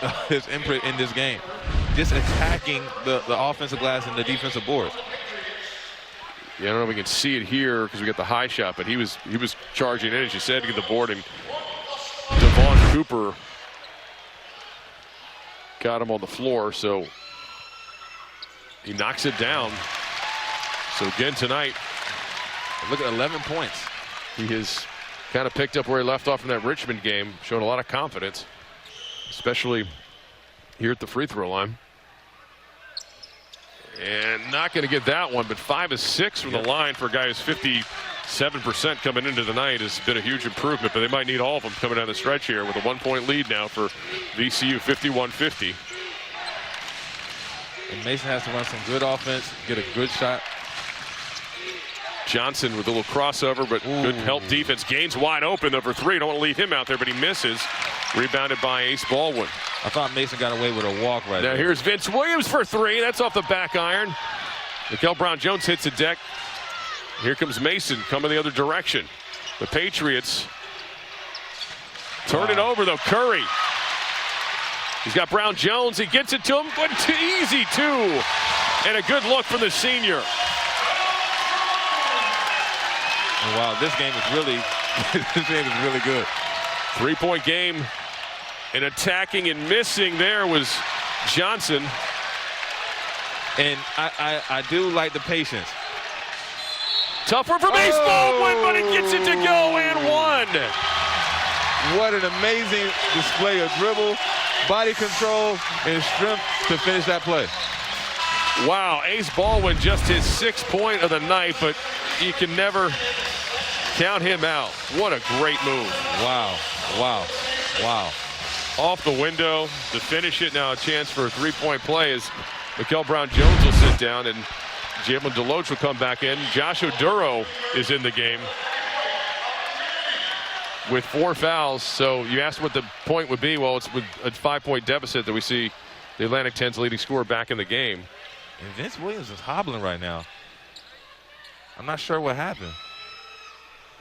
imprint in this game. Just attacking the offensive glass and the defensive boards. Yeah, I don't know if we can see it here because we got the high shot, but he was charging in, as you said, to get the board, and Devon Cooper got him on the floor, so he knocks it down. So again tonight, look at 11 points. He has kind of picked up where he left off from that Richmond game, showing a lot of confidence, especially here at the free throw line. And not going to get that one, but 5 of 6 from the line for a guy who's 57% coming into the night has been a huge improvement, but they might need all of them coming down the stretch here with a 1-point lead now for VCU, 51-50. And Mason has to run some good offense, get a good shot. Johnson with a little crossover, but good help defense. Gaines wide open over 3. Don't want to leave him out there, but he misses. Rebounded by Ace Baldwin. I thought Mason got away with a walk right there. Now here's Vince Williams for 3. That's off the back iron. Mikeal Brown-Jones hits the deck. Here comes Mason coming the other direction. The Patriots turn it over, though. Curry. He's got Brown-Jones. He gets it to him, but too easy, too. And a good look from the senior. Wow, this game is really good. 3-point game, and attacking and missing there was Johnson. And I do like the patience. Tough one for baseball, but it gets it to go and one. What an amazing display of dribble, body control, and strength to finish that play. Wow, Ace Baldwin just his 6th point of the night, but you can never count him out. What a great move. Wow, wow, wow. Off the window to finish it. Now a chance for a 3-point play as Mikeal Brown-Jones will sit down and Jalen Deloach will come back in. Josh Oduro is in the game with 4 fouls. So you asked what the point would be. Well, it's with a 5-point deficit that we see the Atlantic 10's leading scorer back in the game. And Vince Williams is hobbling right now. I'm not sure what happened.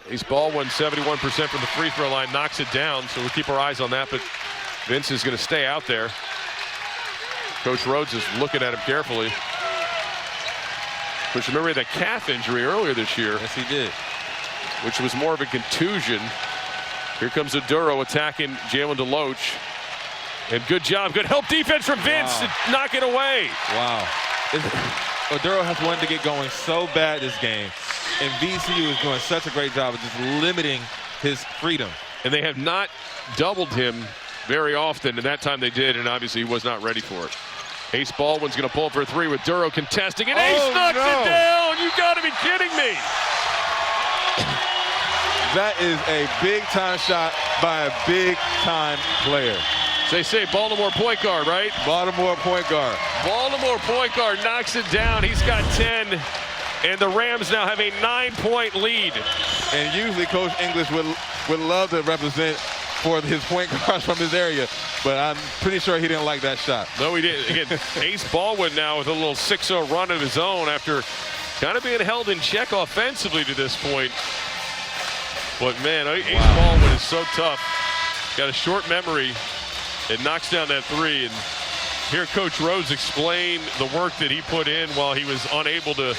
Ace Baldwin, 71% from the free throw line, knocks it down. So we'll keep our eyes on that. But Vince is going to stay out there. Coach Rhodes is looking at him carefully. Which remember, he had that calf injury earlier this year. Yes, he did. Which was more of a contusion. Here comes Oduro attacking Jalen Deloach. And good job, good help defense from Vince to knock it away. Wow. Oduro has wanted to get going so bad this game. And VCU is doing such a great job of just limiting his freedom. And they have not doubled him very often, and that time they did, and obviously he was not ready for it. Ace Baldwin's going to pull for a 3 with Duro contesting, and Ace knocks it down. You got to be kidding me. That is a big-time shot by a big-time player. They say Baltimore point guard, right? Baltimore point guard. Baltimore point guard knocks it down. He's got 10, and the Rams now have a 9-point lead. And usually Coach English would love to represent for his point guards from his area, but I'm pretty sure he didn't like that shot. No, he didn't. Again, Ace Baldwin now with a little 6-0 run of his own after kind of being held in check offensively to this point. But, man, Ace Baldwin is so tough. Got a short memory and knocks down that 3. And hear Coach Rhodes explain the work that he put in while he was unable to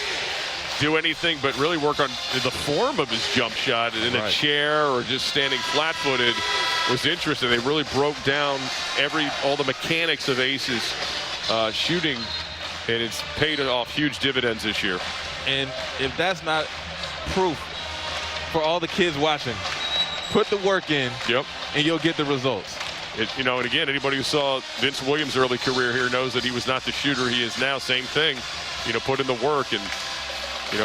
do anything but really work on the form of his jump shot in a chair or just standing flat-footed was interesting. They really broke down all the mechanics of Ace's shooting, and it's paid off huge dividends this year. And if that's not proof for all the kids watching, put the work in, and you'll get the results. And again, anybody who saw Vince Williams' early career here knows that he was not the shooter he is now. Same thing, put in the work. And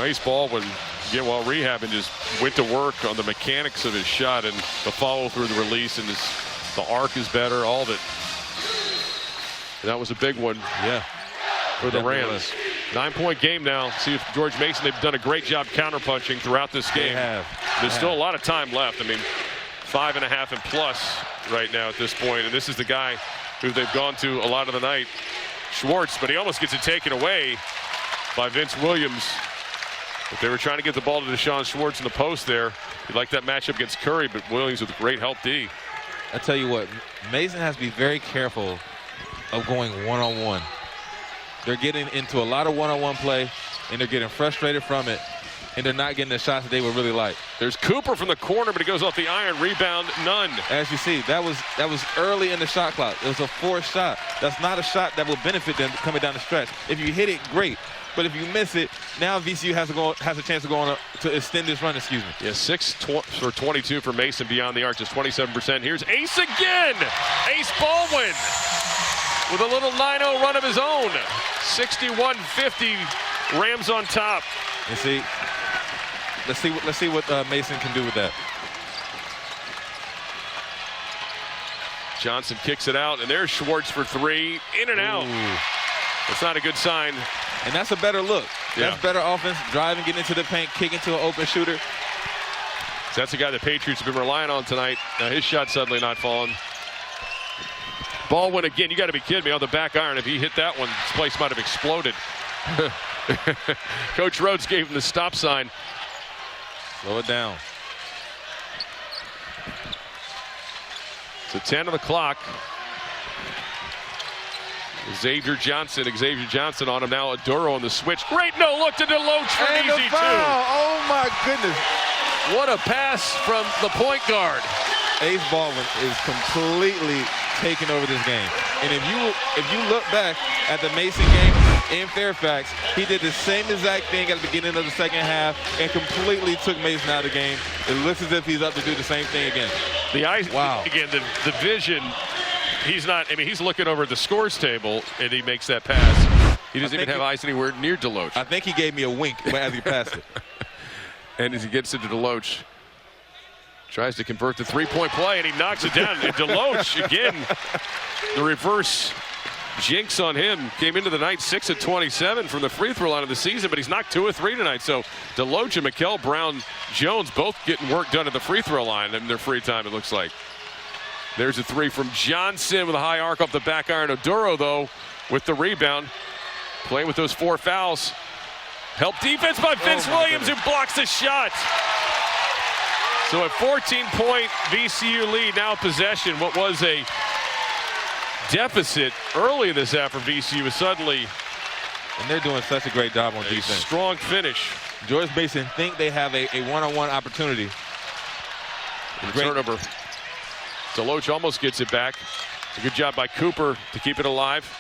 Ace Baldwin, again, while rehabbing, just went to work on the mechanics of his shot and the follow through the release, and the arc is better, all of it. And that was a big one for the Rams. 9-point game now. See if George Mason, they've done a great job counterpunching throughout this game. They have. There's still a lot of time left. I mean, 5.5 and plus right now at this point. And this is the guy who they've gone to a lot of the night, Schwartz, but he almost gets it taken away by Vince Williams. But they were trying to get the ball to Deshaun Schwartz in the post there. He liked that matchup against Curry, but Williams with great help D. I tell you what, Mason has to be very careful of going one-on-one. They're getting into a lot of one-on-one play, and they're getting frustrated from it, and they're not getting the shots that they would really like. There's Cooper from the corner, but he goes off the iron. Rebound, none. As you see, that was early in the shot clock. It was a forced shot. That's not a shot that will benefit them coming down the stretch. If you hit it, great. But if you miss it, now VCU has a chance of going to extend this run. Excuse me. Yeah, 6 for 22 for Mason beyond the arc, just 27%. Here's Ace again. Ace Baldwin with a little 9-0 run of his own. 61-50. Rams on top. You see, let's see what Mason can do with that. Johnson kicks it out, and there's Schwartz for 3. In and out. Ooh. That's not a good sign. And that's a better look. That's better offense, driving, getting into the paint, kicking to an open shooter. So that's a guy the Patriots have been relying on tonight. Now his shot suddenly not falling. Baldwin again, you got to be kidding me, on the back iron. If he hit that one, this place might have exploded. Coach Rhodes gave him the stop sign. Slow it down. So 10 on the clock. Xavier Johnson on him now. Oduro on the switch. Great no look to Deloach for an easy 2. Oh my goodness. What a pass from the point guard. Ace Baldwin is completely taking over this game. And if you look back at the Mason game in Fairfax, he did the same exact thing at the beginning of the second half and completely took Mason out of the game. It looks as if he's up to do the same thing again. Wow. Again, the vision, he's not, I mean, he's looking over at the scores table and he makes that pass. He doesn't even have eyes anywhere near Deloach. I think he gave me a wink as he passed it. And as he gets into Deloach, tries to convert the three-point play, and he knocks it down. And Deloach, again, the reverse jinx on him. Came into the night 6 of 27 from the free throw line of the season, but he's knocked 2 of 3 tonight. So Deloach and Mikeal Brown-Jones both getting work done at the free throw line in their free time, it looks like. There's a 3 from Johnson with a high arc up the back iron. Oduro, though, with the rebound. Playing with those 4 fouls. Help defense by Vince Williams, who blocks the shot. So a 14-point VCU lead, now possession. What was a deficit early in this half for VCU is suddenly. And they're doing such a great job on defense. Strong finish. George Mason think they have a one-on-one opportunity. Turnover. Deloach almost gets it back. It's a good job by Cooper to keep it alive.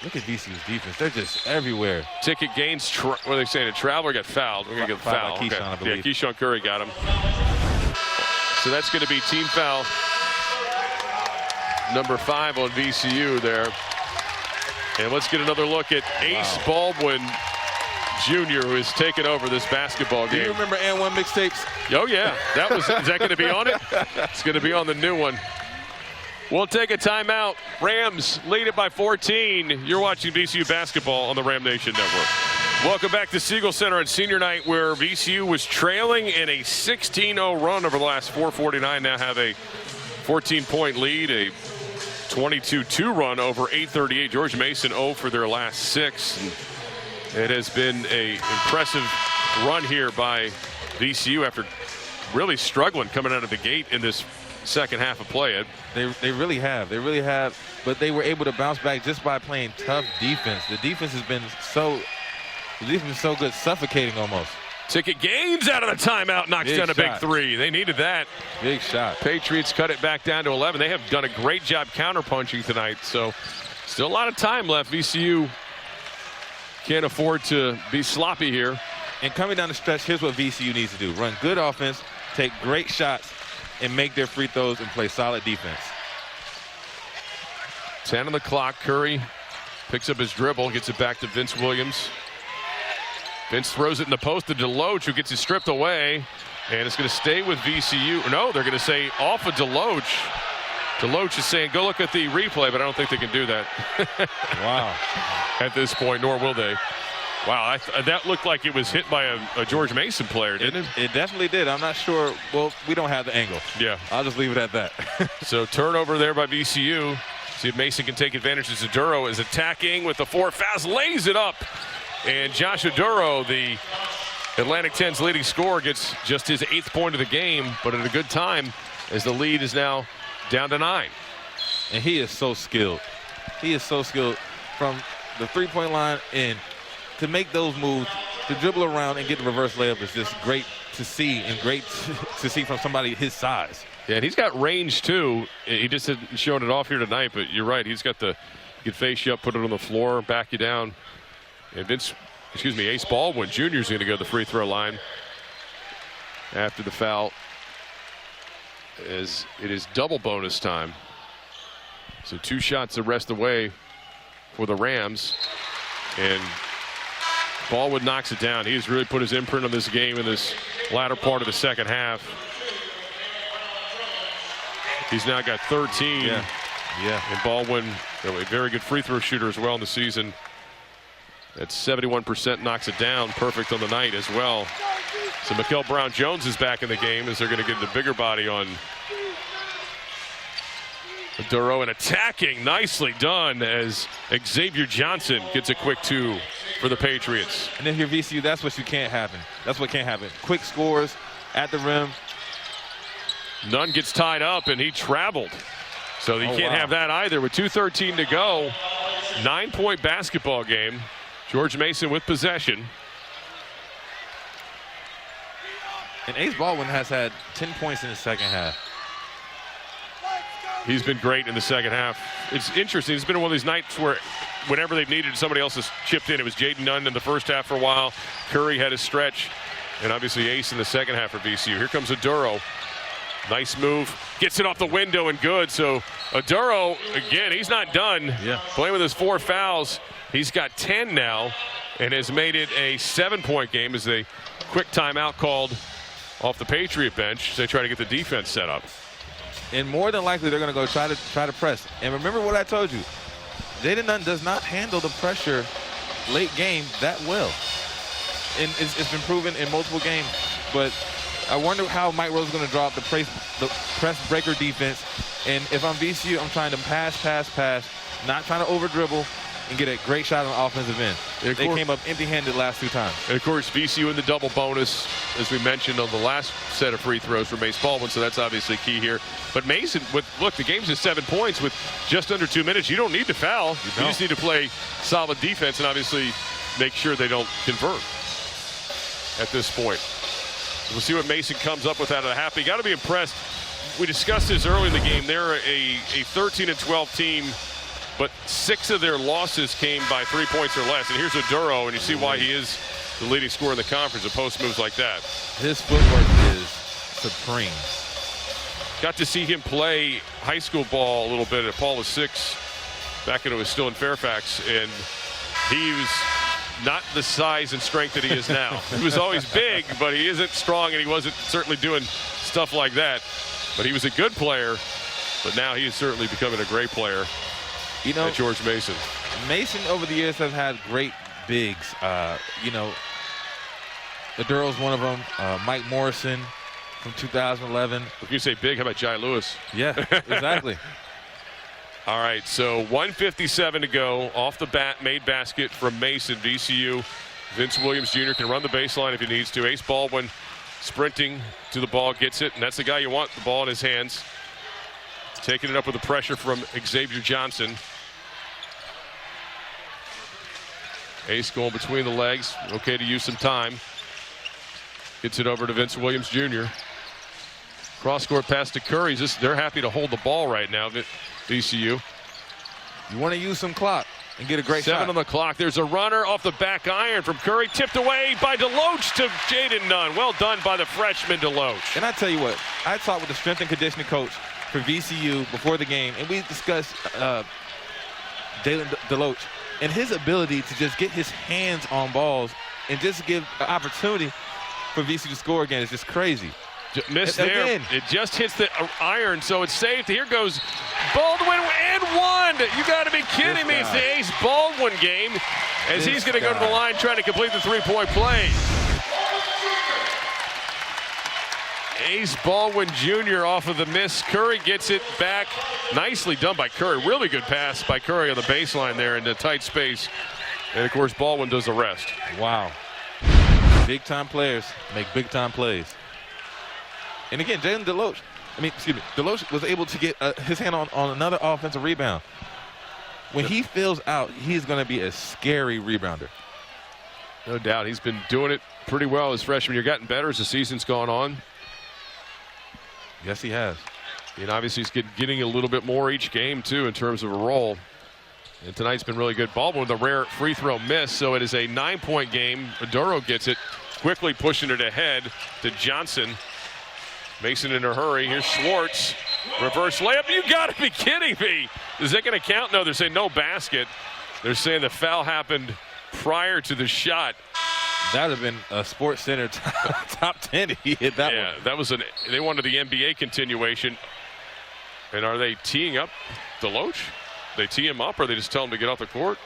Look at VCU's defense. They're just everywhere. Ticket gains. What are they saying? A traveler got fouled. We're going to get the foul. Keyshawn, I believe. Yeah, Keyshawn Curry got him. So that's going to be team foul number 5 on VCU there. And let's get another look at Ace Baldwin Jr., who has taken over this basketball game. Do you remember And1 mixtapes? Oh, yeah. Is that going to be on it? It's going to be on the new one. We'll take a timeout. Rams lead it by 14. You're watching VCU basketball on the Ram Nation Network. Welcome back to Siegel Center on senior night, where VCU was trailing in a 16-0 run over the last 4:49. Now have a 14-point lead, a 22-2 run over 8:38. George Mason 0 for their last 6. And it has been an impressive run here by VCU after really struggling coming out of the gate in this second half of play. Ed. They really have. They really have. But they were able to bounce back just by playing tough defense. The defense has been so good, suffocating almost. Ticket Gaines out of the timeout, knocks down a big 3. They needed that. Big shot. Patriots cut it back down to 11. They have done a great job counterpunching tonight. So still a lot of time left. VCU can't afford to be sloppy here. And coming down the stretch, here's what VCU needs to do. Run good offense, take great shots, and make their free throws and play solid defense. 10 on the clock. Curry picks up his dribble, gets it back to Vince Williams. Vince throws it in the post to Deloach, who gets it stripped away. And it's going to stay with VCU. No, they're going to say off of Deloach. Deloach is saying, go look at the replay, but I don't think they can do that. Wow. At this point, nor will they. Wow, that looked like it was hit by a George Mason player, didn't it? It definitely did. I'm not sure. Well, we don't have the angle. Yeah. I'll just leave it at that. So turnover there by VCU. See if Mason can take advantage as Oduro is attacking with the 4 fouls, lays it up. And Josh Oduro, the Atlantic 10's leading scorer, gets just his 8th point of the game, but at a good time as the lead is now down to 9. And he is so skilled. He is so skilled from the three-point line and to make those moves, to dribble around and get the reverse layup is just great to see and great to see from somebody his size. Yeah, and he's got range too. He just hasn't shown it off here tonight, but you're right. He's got he can face you up, put it on the floor, back you down. And Ace Baldwin Jr. is going to go to the free throw line after the foul, as it is double bonus time. So 2 shots the rest away for the Rams. And Baldwin knocks it down. He has really put his imprint on this game in this latter part of the second half. He's now got 13. Yeah. And Baldwin, a very good free throw shooter as well in the season. At 71%, knocks it down. Perfect on the night as well. So Mikeal Brown-Jones is back in the game as they're going to get the bigger body on Oduro, and attacking, nicely done as Xavier Johnson gets a quick 2 for the Patriots. And if you're VCU, that's what can't happen. That's what can't happen. Quick scores at the rim. Nunn gets tied up, and he traveled. So you can't have that either. With 2:13 to go, 9-point basketball game. George Mason with possession. And Ace Baldwin has had 10 points in the second half. He's been great in the second half. It's interesting. It's been one of these nights where whenever they've needed, somebody else has chipped in. It was Jaden Nunn in the first half for a while. Curry had his stretch. And obviously Ace in the second half for VCU. Here comes Aduro. Nice move. Gets it off the window and good. So Aduro, again, he's not done. Yeah. Playing with his 4 fouls. He's got 10 now and has made it a 7-point game as a quick timeout called off the Patriot bench. They try to get the defense set up. And more than likely, they're going to go try to press. And remember what I told you. Jaden Nunn does not handle the pressure late game that well. And it's been proven in multiple games. But I wonder how Mike Rose is going to draw up the press breaker defense. And if I'm VCU, I'm trying to pass, not trying to over-dribble and get a great shot on the offensive end. They came up empty-handed last 2 times. And, of course, VCU in the double bonus, as we mentioned on the last set of free throws for Mace Baldwin, so that's obviously key here. But Mason, look, the game's just 7 points with just under 2 minutes. You don't need to foul. You just need to play solid defense and obviously make sure they don't convert at this point. We'll see what Mason comes up with out of the half. You got to be impressed. We discussed this early in the game. They're a 13-12 team, but 6 of their losses came by 3 points or less. And here's Aduro, and you see why he is the leading scorer in the conference with post moves like that. His footwork is supreme. Got to see him play high school ball a little bit at Paulus 6 back when it was still in Fairfax, and he was not the size and strength that he is now. He was always big, but he isn't strong, and he wasn't certainly doing stuff like that. But he was a good player, but now he is certainly becoming a great player. You know, at George Mason. Mason over the years have had great bigs. You know, Aduro's one of them. Mike Morrison from 2011. If you say big, how about Jai Lewis? Yeah, exactly. All right, so 1:57 to go. Off the bat, made basket from Mason. VCU. Vince Williams Jr. can run the baseline if he needs to. Ace Baldwin sprinting to the ball, gets it, and that's the guy you want, the ball in his hands. Taking it up with the pressure from Xavier Johnson. Ace going between the legs. Okay to use some time. Gets it over to Vince Williams Jr. Cross-court pass to Curry. They're happy to hold the ball right now, VCU. You want to use some clock and get a great shot. 7 on the clock. There's a runner off the back iron from Curry. Tipped away by Deloach to Jaden Nunn. Well done by the freshman Deloach. And I tell you what, I talked with the strength and conditioning coach for VCU before the game, and we discussed Jalen Deloach and his ability to just get his hands on balls and just give an opportunity for VCU to score again. It's just crazy. Missed there. Again. It just hits the iron, so it's safe. Here goes Baldwin and 1. You got to be kidding me. It's the Ace Baldwin game as he's going to go to the line trying to complete the 3-point play. Ace Baldwin Jr. off of the miss. Curry gets it back. Nicely done by Curry. Really good pass by Curry on the baseline there in the tight space. And, of course, Baldwin does the rest. Wow. Big-time players make big-time plays. And, again, Jalen Deloach, Deloach was able to get his hand on another offensive rebound. When he fills out, he's going to be a scary rebounder. No doubt. He's been doing it pretty well as freshman year. Gotten better as the season's gone on. Yes, he has. And obviously he's getting a little bit more each game, too, in terms of a role. And tonight's been really good. Baldwin with a rare free throw miss, so it is a 9-point game. Aduro gets it, quickly pushing it ahead to Johnson. Mason in a hurry. Here's Schwartz. Reverse layup. You got to be kidding me. Is that going to count? No, they're saying no basket. They're saying the foul happened prior to the shot. That would have been a Sports Center top 10 if he hit that one. Yeah, that was they wanted the NBA continuation. And are they teeing up Deloach? They tee him up, or they just tell him to get off the court?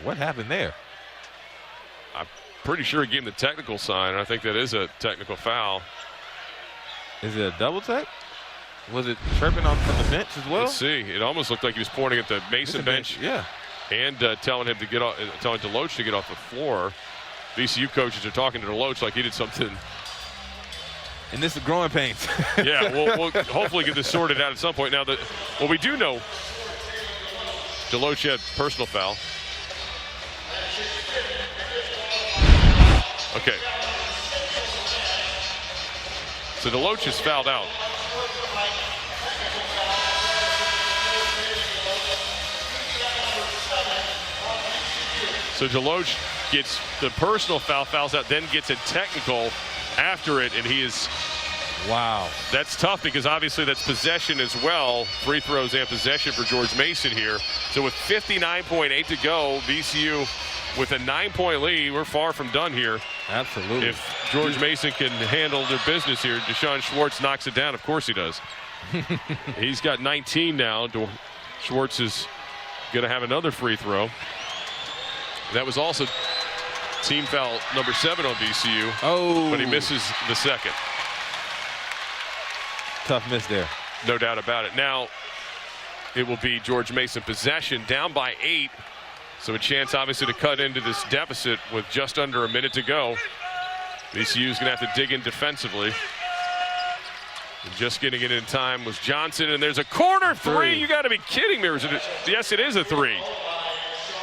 What happened there? I'm pretty sure he gave him the technical sign. I think that is a technical foul. Is it a double tech? Was it chirping on the bench as well? Let's see. It almost looked like he was pointing at the Mason bench. Yeah. And telling him to get off, telling Deloach to get off the floor. VCU coaches are talking to Deloach like he did something. And this is growing pains. Yeah, we'll hopefully get this sorted out at some point. Now, what we do know, Deloach had personal foul. Okay. So Deloach is fouled out. So Deloach gets the personal foul, fouls out, then gets a technical after it, and he is. Wow. That's tough because obviously that's possession as well. Free throws and possession for George Mason here. So with 59.8 to go, VCU with a 9-point lead. We're far from done here. Absolutely. If George Mason can handle their business here, Deshaun Schwartz knocks it down. Of course he does. He's got 19 now. Schwartz is going to have another free throw. That was also team foul number 7 on VCU. Oh. But he misses the second. Tough miss there. No doubt about it. Now it will be George Mason possession, down by 8. So a chance obviously to cut into this deficit with just under a minute to go. VCU is going to have to dig in defensively. And just getting it in time was Johnson, and there's a corner three. You got to be kidding me. Yes, it is a 3.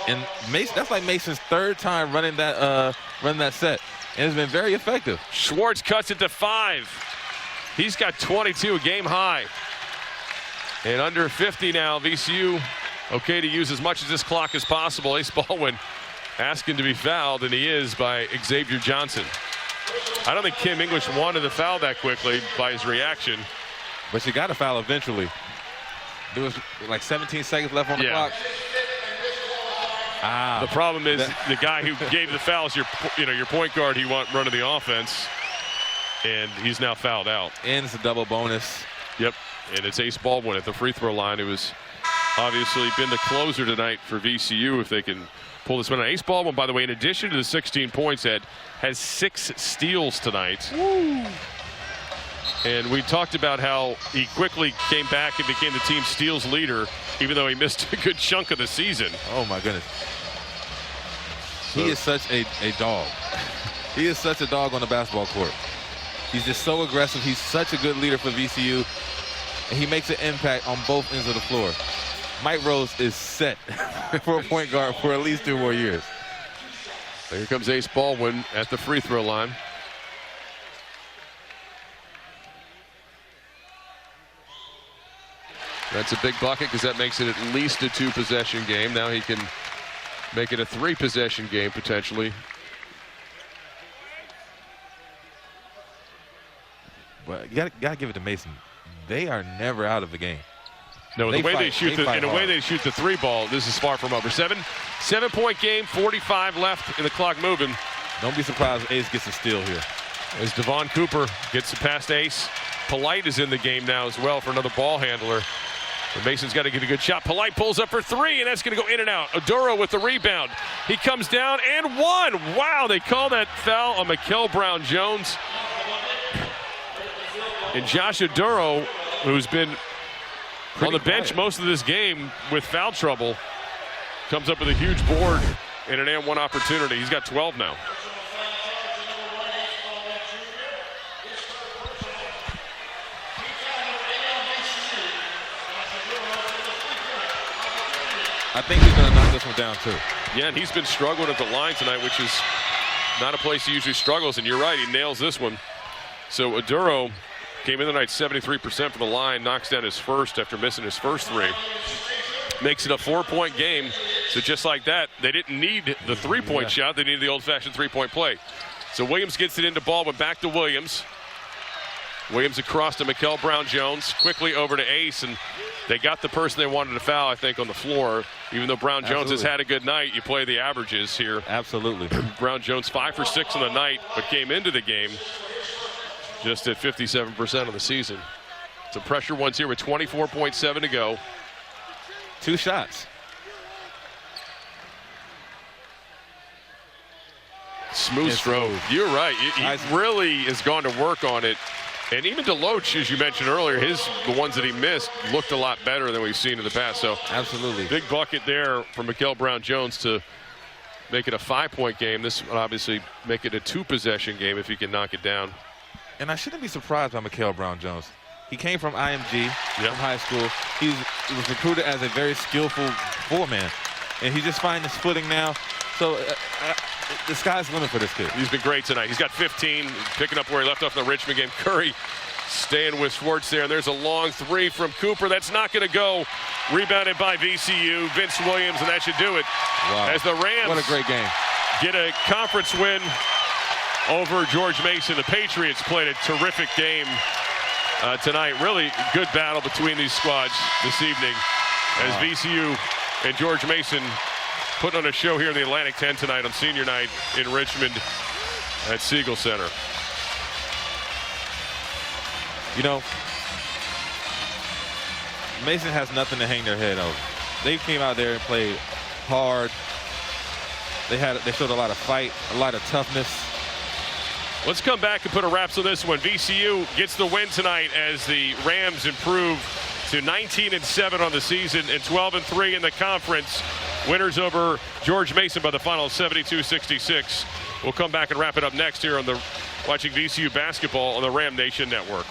And Mason, that's like Mason's 3rd time running that set, and it's been very effective. Schwartz cuts it to 5. He's got 22, a game high. And under 50 now, VCU okay to use as much of this clock as possible. Ace Baldwin asking to be fouled, and he is by Xavier Johnson. I don't think Kim English wanted the foul that quickly by his reaction. But you got to foul eventually. There was like 17 seconds left on the clock. The problem is the guy who gave the foul is your point guard. He want running the offense, and he's now fouled out. And it's a double bonus. Yep, and it's Ace Baldwin at the free throw line, who has obviously been the closer tonight for VCU if they can pull this one out. Ace Baldwin, by the way, in addition to the 16 points, has 6 steals tonight. Woo. And we talked about how he quickly came back and became the team's steals leader, even though he missed a good chunk of the season. Oh, my goodness. He is such a dog. He is such a dog on the basketball court. He's just so aggressive. He's such a good leader for VCU. And he makes an impact on both ends of the floor. Mike Rose is set for a point guard for at least 2 more years. So here comes Ace Baldwin at the free throw line. That's a big bucket because that makes it at least a 2-possession game. Now he can make it a 3-possession game potentially. But you got to give it to Mason. They are never out of the game. No, in the way they shoot the 3 ball, this is far from over. 7-point game, 45 left in the clock moving. Don't be surprised if Ace gets a steal here. As Devon Cooper gets it past Ace. Polite is in the game now as well for another ball handler. And Mason's got to get a good shot. Polite pulls up for 3, and that's going to go in and out. Oduro with the rebound. He comes down and 1. Wow, they call that foul on Mikeal Brown-Jones. And Josh Oduro, who's been on the bench most of this game with foul trouble, comes up with a huge board and an and 1 opportunity. He's got 12 now. I think he's going to knock this one down, too. Yeah, and he's been struggling at the line tonight, which is not a place he usually struggles. And you're right, he nails this one. So Oduro came in tonight 73% from the line, knocks down his first after missing his first 3. Makes it a 4-point game. So just like that, they didn't need the 3-point shot. They needed the old-fashioned 3-point play. So Williams gets it into Baldwin, back to Williams. Williams across to Mikeal Brown-Jones, quickly over to Ace, and they got the person they wanted to foul, I think, on the floor. Even though Brown-Jones has had a good night, you play the averages here. Absolutely. Brown-Jones 5 for 6 on the night, but came into the game just at 57% of the season. So pressure ones here with 24.7 to go. 2 shots. Smooth stroke. You're right. He really has gone to work on it. And even Deloach, as you mentioned earlier, the ones that he missed looked a lot better than we've seen in the past. So absolutely. Big bucket there from Mikeal Brown-Jones to make it a 5-point game. This would obviously make it a 2-possession game if he can knock it down. And I shouldn't be surprised by Mikeal Brown-Jones. He came from IMG, from high school. He was recruited as a very skillful 4-man. And he's just finding his footing now. So the sky's the limit for this kid. He's been great tonight. He's got 15, picking up where he left off in the Richmond game. Curry staying with Schwartz there, and there's a long three from Cooper. That's not going to go. Rebounded by VCU, Vince Williams, and that should do it. Wow. As the Rams What a great game. get a conference win over George Mason. The Patriots played a terrific game tonight. Really good battle between these squads this evening as VCU and George Mason put on a show here in the Atlantic 10 tonight on senior night in Richmond at Siegel Center. You know, Mason has nothing to hang their head over. They came out there and played hard. They showed a lot of fight, a lot of toughness. Let's come back and put a wraps on this one. VCU gets the win tonight as the Rams improve to 19-7 on the season and 12-3 in the conference. Winners over George Mason by the final 72-66. We'll come back and wrap it up next here on the watching VCU basketball on the Ram Nation Network.